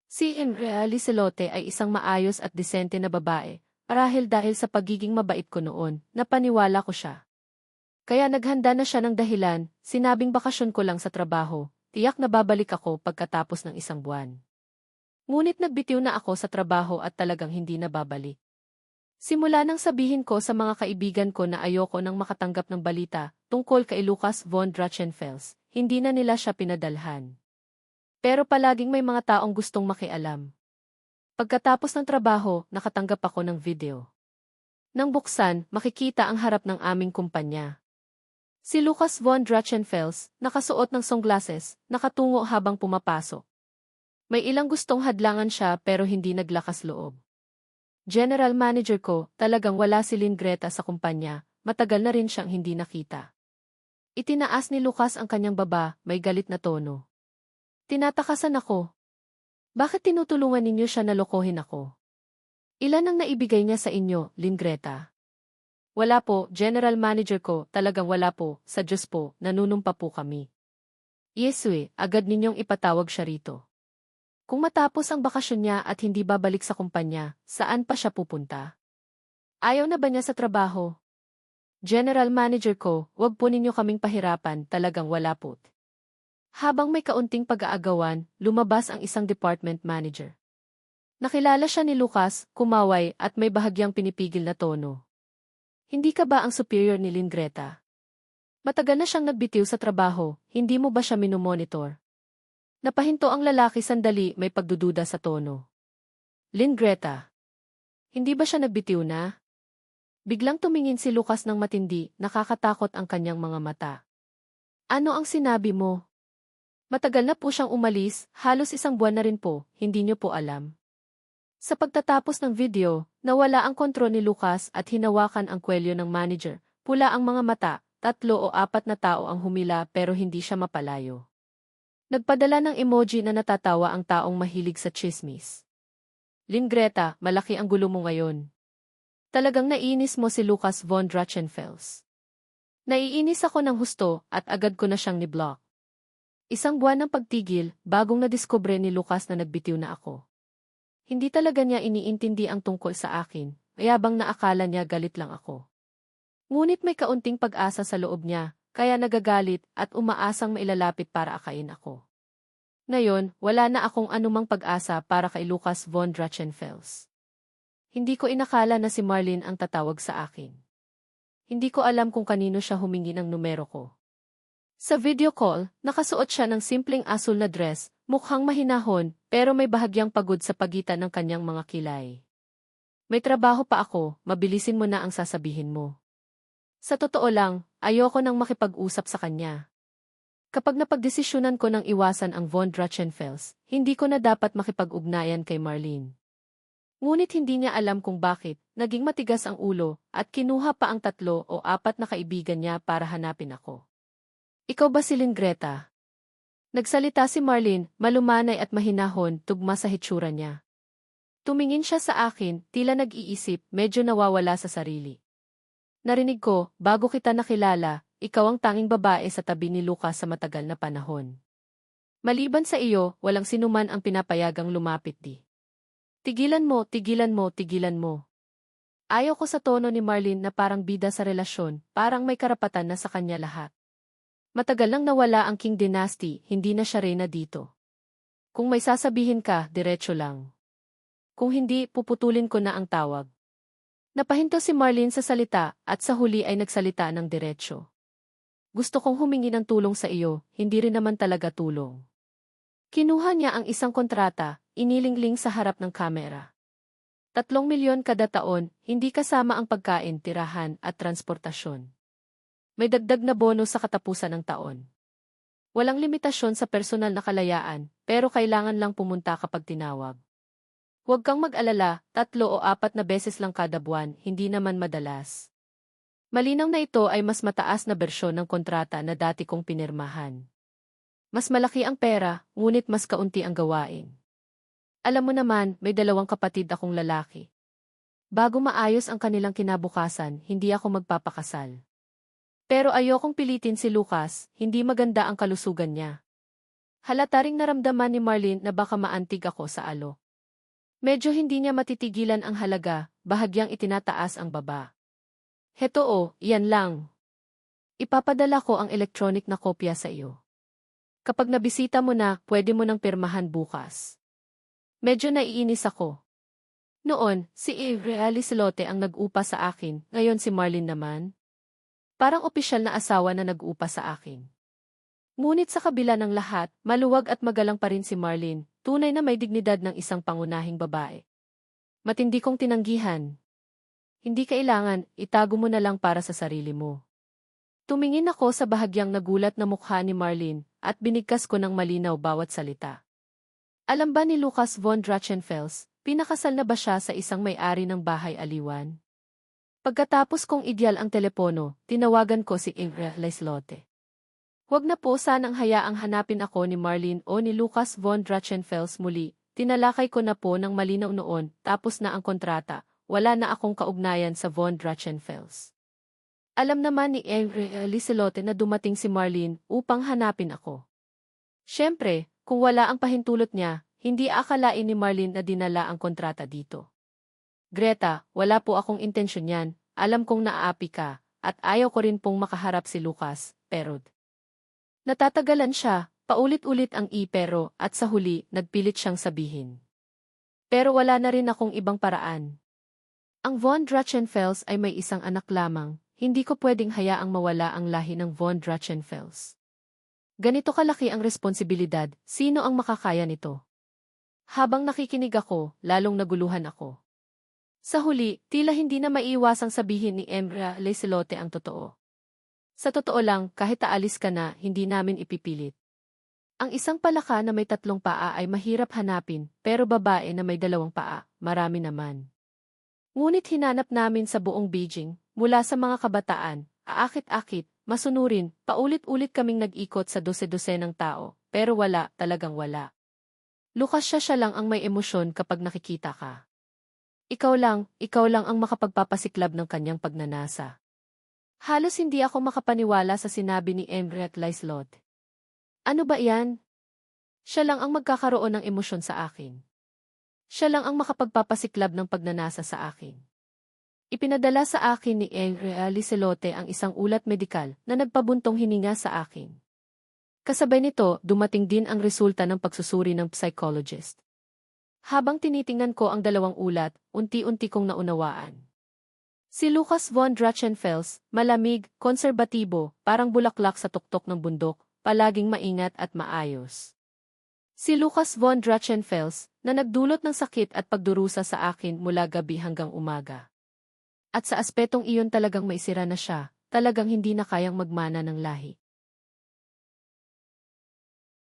Si Andrea Licelote ay isang maayos at disente na babae, dahil sa pagiging mabait ko noon, napaniwala ko siya. Kaya naghanda na siya ng dahilan, sinabing bakasyon ko lang sa trabaho, tiyak na babalik ako pagkatapos ng 1 buwan. Ngunit nagbitiw na ako sa trabaho at talagang hindi na babalik. Simula nang sabihin ko sa mga kaibigan ko na ayoko nang makatanggap ng balita tungkol kay Lucas von Drachenfels, hindi na nila siya pinadalhan. Pero palaging may mga taong gustong makialam. Pagkatapos ng trabaho, nakatanggap ako ng video. Nang buksan, makikita ang harap ng aming kumpanya. Si Lucas von Drachenfels, nakasuot ng sunglasses, nakatungo habang pumapasok. May ilang gustong hadlangan siya pero hindi naglakas loob. General manager ko, talagang wala si Lynn Greta sa kumpanya, matagal na rin siyang hindi nakita. Itinaas ni Lucas ang kanyang baba, may galit na tono. Tinatakasan ako. Bakit tinutulungan ninyo siya na lokohin ako? Ilan ang naibigay niya sa inyo, Lynn Greta? Wala po, General Manager ko, talagang wala po, sa Diyos po, nanunumpa po kami. Yeswe, agad ninyong ipatawag siya rito. Kung matapos ang bakasyon niya at hindi babalik sa kumpanya, saan pa siya pupunta? Ayaw na ba niya sa trabaho? General Manager ko, wag po ninyo kaming pahirapan, talagang wala po. Habang may kaunting pag-aagawan, lumabas ang isang department manager. Nakilala siya ni Lucas, kumaway at may bahagyang pinipigil na tono. Hindi ka ba ang superior ni Lynn Greta? Matagal na siyang nagbitiw sa trabaho, hindi mo ba siya minomonitor? Napahinto ang lalaki sandali, may pagdududa sa tono. Lynn Greta. Hindi ba siya nagbitiw na? Biglang tumingin si Lucas ng matindi, nakakatakot ang kanyang mga mata. Ano ang sinabi mo? Matagal na po siyang umalis, halos 1 buwan na rin po, hindi niyo po alam. Sa pagtatapos ng video, nawala ang kontrol ni Lucas at hinawakan ang kwelyo ng manager. Pula ang mga mata, 3 o 4 na tao ang humila pero hindi siya mapalayo. Nagpadala ng emoji na natatawa ang taong mahilig sa chismis. Lynn Greta, malaki ang gulo mo ngayon. Talagang naiinis mo si Lucas von Drachenfels. Naiinis ako ng husto at agad ko na siyang ni-block. 1 buwan ng pagtigil, bagong nadiskubre ni Lucas na nagbitiw na ako. Hindi talaga niya iniintindi ang tungkol sa akin, mayabang na akala niya galit lang ako. Ngunit may kaunting pag-asa sa loob niya, kaya nagagalit at umaasang mailalapit para akain ako. Ngayon, wala na akong anumang pag-asa para kay Lucas von Drachenfels. Hindi ko inakala na si Marlene ang tatawag sa akin. Hindi ko alam kung kanino siya humingi ng numero ko. Sa video call, nakasuot siya ng simpleng asul na dress, mukhang mahinahon, pero may bahagyang pagod sa pagitan ng kanyang mga kilay. May trabaho pa ako, mabilisin mo na ang sasabihin mo. Sa totoo lang, ayoko nang makipag-usap sa kanya. Kapag napagdesisyonan ko nang iwasan ang von Drachenfels, hindi ko na dapat makipag-ugnayan kay Marlene. Ngunit hindi niya alam kung bakit, naging matigas ang ulo, at kinuha pa ang 3 o 4 na kaibigan niya para hanapin ako. Ikaw ba si Lynn Greta? Nagsalita si Marlene, malumanay at mahinahon, tugma sa hitsura niya. Tumingin siya sa akin, tila nag-iisip, medyo nawawala sa sarili. Narinig ko, bago kita nakilala, ikaw ang tanging babae sa tabi ni Lucas sa matagal na panahon. Maliban sa iyo, walang sinuman ang pinapayagang lumapit di. Tigilan mo, tigilan mo, tigilan mo. Ayaw ko sa tono ni Marlene na parang bida sa relasyon, parang may karapatan na sa kanya lahat. Matagal nang nawala ang King Dynasty, hindi na siya reyna dito. Kung may sasabihin ka, diretso lang. Kung hindi, puputulin ko na ang tawag. Napahinto si Marlene sa salita, at sa huli ay nagsalita ng diretsyo. Gusto kong humingi ng tulong sa iyo, hindi rin naman talaga tulong. Kinuha niya ang isang kontrata, inilingling sa harap ng kamera. 3 milyon kada taon, hindi kasama ang pagkain, tirahan, at transportasyon. May dagdag na bonus sa katapusan ng taon. Walang limitasyon sa personal na kalayaan, pero kailangan lang pumunta kapag tinawag. Huwag kang mag-alala, 3 o 4 na beses lang kada buwan, hindi naman madalas. Malinaw na ito ay mas mataas na bersyon ng kontrata na dati kong pinirmahan. Mas malaki ang pera, ngunit mas kaunti ang gawain. Alam mo naman, may 2 kapatid akong lalaki. Bago maayos ang kanilang kinabukasan, hindi ako magpapakasal. Pero ayokong pilitin si Lucas, hindi maganda ang kalusugan niya. Halata ring naramdaman ni Marlene na baka maantig ako sa alo. Medyo hindi niya matitigilan ang halaga, bahagyang itinataas ang baba. Heto o, yan lang. Ipapadala ko ang electronic na kopya sa iyo. Kapag nabisita mo na, pwede mo nang pirmahan bukas. Medyo naiinis ako. Noon, si Avery Silote ang nag-upa sa akin, ngayon si Marlene naman. Parang opisyal na asawa na nag-upa sa akin. Ngunit sa kabila ng lahat, maluwag at magalang pa rin si Marlene, tunay na may dignidad ng isang pangunahing babae. Matindi kong tinanggihan. Hindi kailangan, itago mo na lang para sa sarili mo. Tumingin ako sa bahagyang nagulat na mukha ni Marlene, at binigkas ko ng malinaw bawat salita. Alam ba ni Lucas von Drachenfels, pinakasal na ba siya sa isang may-ari ng bahay aliwan? Pagkatapos kong idyal ang telepono, tinawagan ko si Avery Silote. Huwag na po sanang hayaang hanapin ako ni Marlene o ni Lucas von Drachenfels muli, tinalakay ko na po ng malinaw noon, tapos na ang kontrata, wala na akong kaugnayan sa von Drachenfels. Alam naman ni Avery Silote na dumating si Marlene upang hanapin ako. Siyempre, kung wala ang pahintulot niya, hindi akalain ni Marlene na dinala ang kontrata dito. Greta, wala po akong intensyon yan, alam kong naaapi ka, at ayaw ko rin pong makaharap si Lucas, pero natatagalan siya, paulit-ulit ang pero at sa huli, nagpilit siyang sabihin. Pero wala na rin akong ibang paraan. Ang von Drachenfels ay may isang anak lamang, hindi ko pwedeng hayaang mawala ang lahi ng von Drachenfels. Ganito kalaki ang responsibilidad, sino ang makakaya nito? Habang nakikinig ako, lalong naguluhan ako. Sa huli, tila hindi na maiiwasang sabihin ni Avery Silote ang totoo. Sa totoo lang, kahit aalis ka na, hindi namin ipipilit. Ang isang palaka na may 3 paa ay mahirap hanapin, pero babae na may 2 paa, marami naman. Ngunit hinanap namin sa buong Beijing, mula sa mga kabataan, aakit-akit, masunurin, paulit-ulit kaming nag-ikot sa dose-dose ng tao, pero wala, talagang wala. Lucas siya lang ang may emosyon kapag nakikita ka. Ikaw lang ang makapagpapasiklab ng kanyang pagnanasa. Halos hindi ako makapaniwala sa sinabi ni Avery Silote. Ano ba yan? Siya lang ang magkakaroon ng emosyon sa akin. Siya lang ang makapagpapasiklab ng pagnanasa sa akin. Ipinadala sa akin ni Avery Silote ang isang ulat medikal na nagpabuntong hininga sa akin. Kasabay nito, dumating din ang resulta ng pagsusuri ng psychologist. Habang tinitingnan ko ang 2 ulat, unti-unti kong naunawaan. Si Lucas von Drachenfels, malamig, konserbatibo, parang bulaklak sa tuktok ng bundok, palaging maingat at maayos. Si Lucas von Drachenfels, na nagdulot ng sakit at pagdurusa sa akin mula gabi hanggang umaga. At sa aspetong iyon talagang maisira na siya, talagang hindi na kayang magmana ng lahi.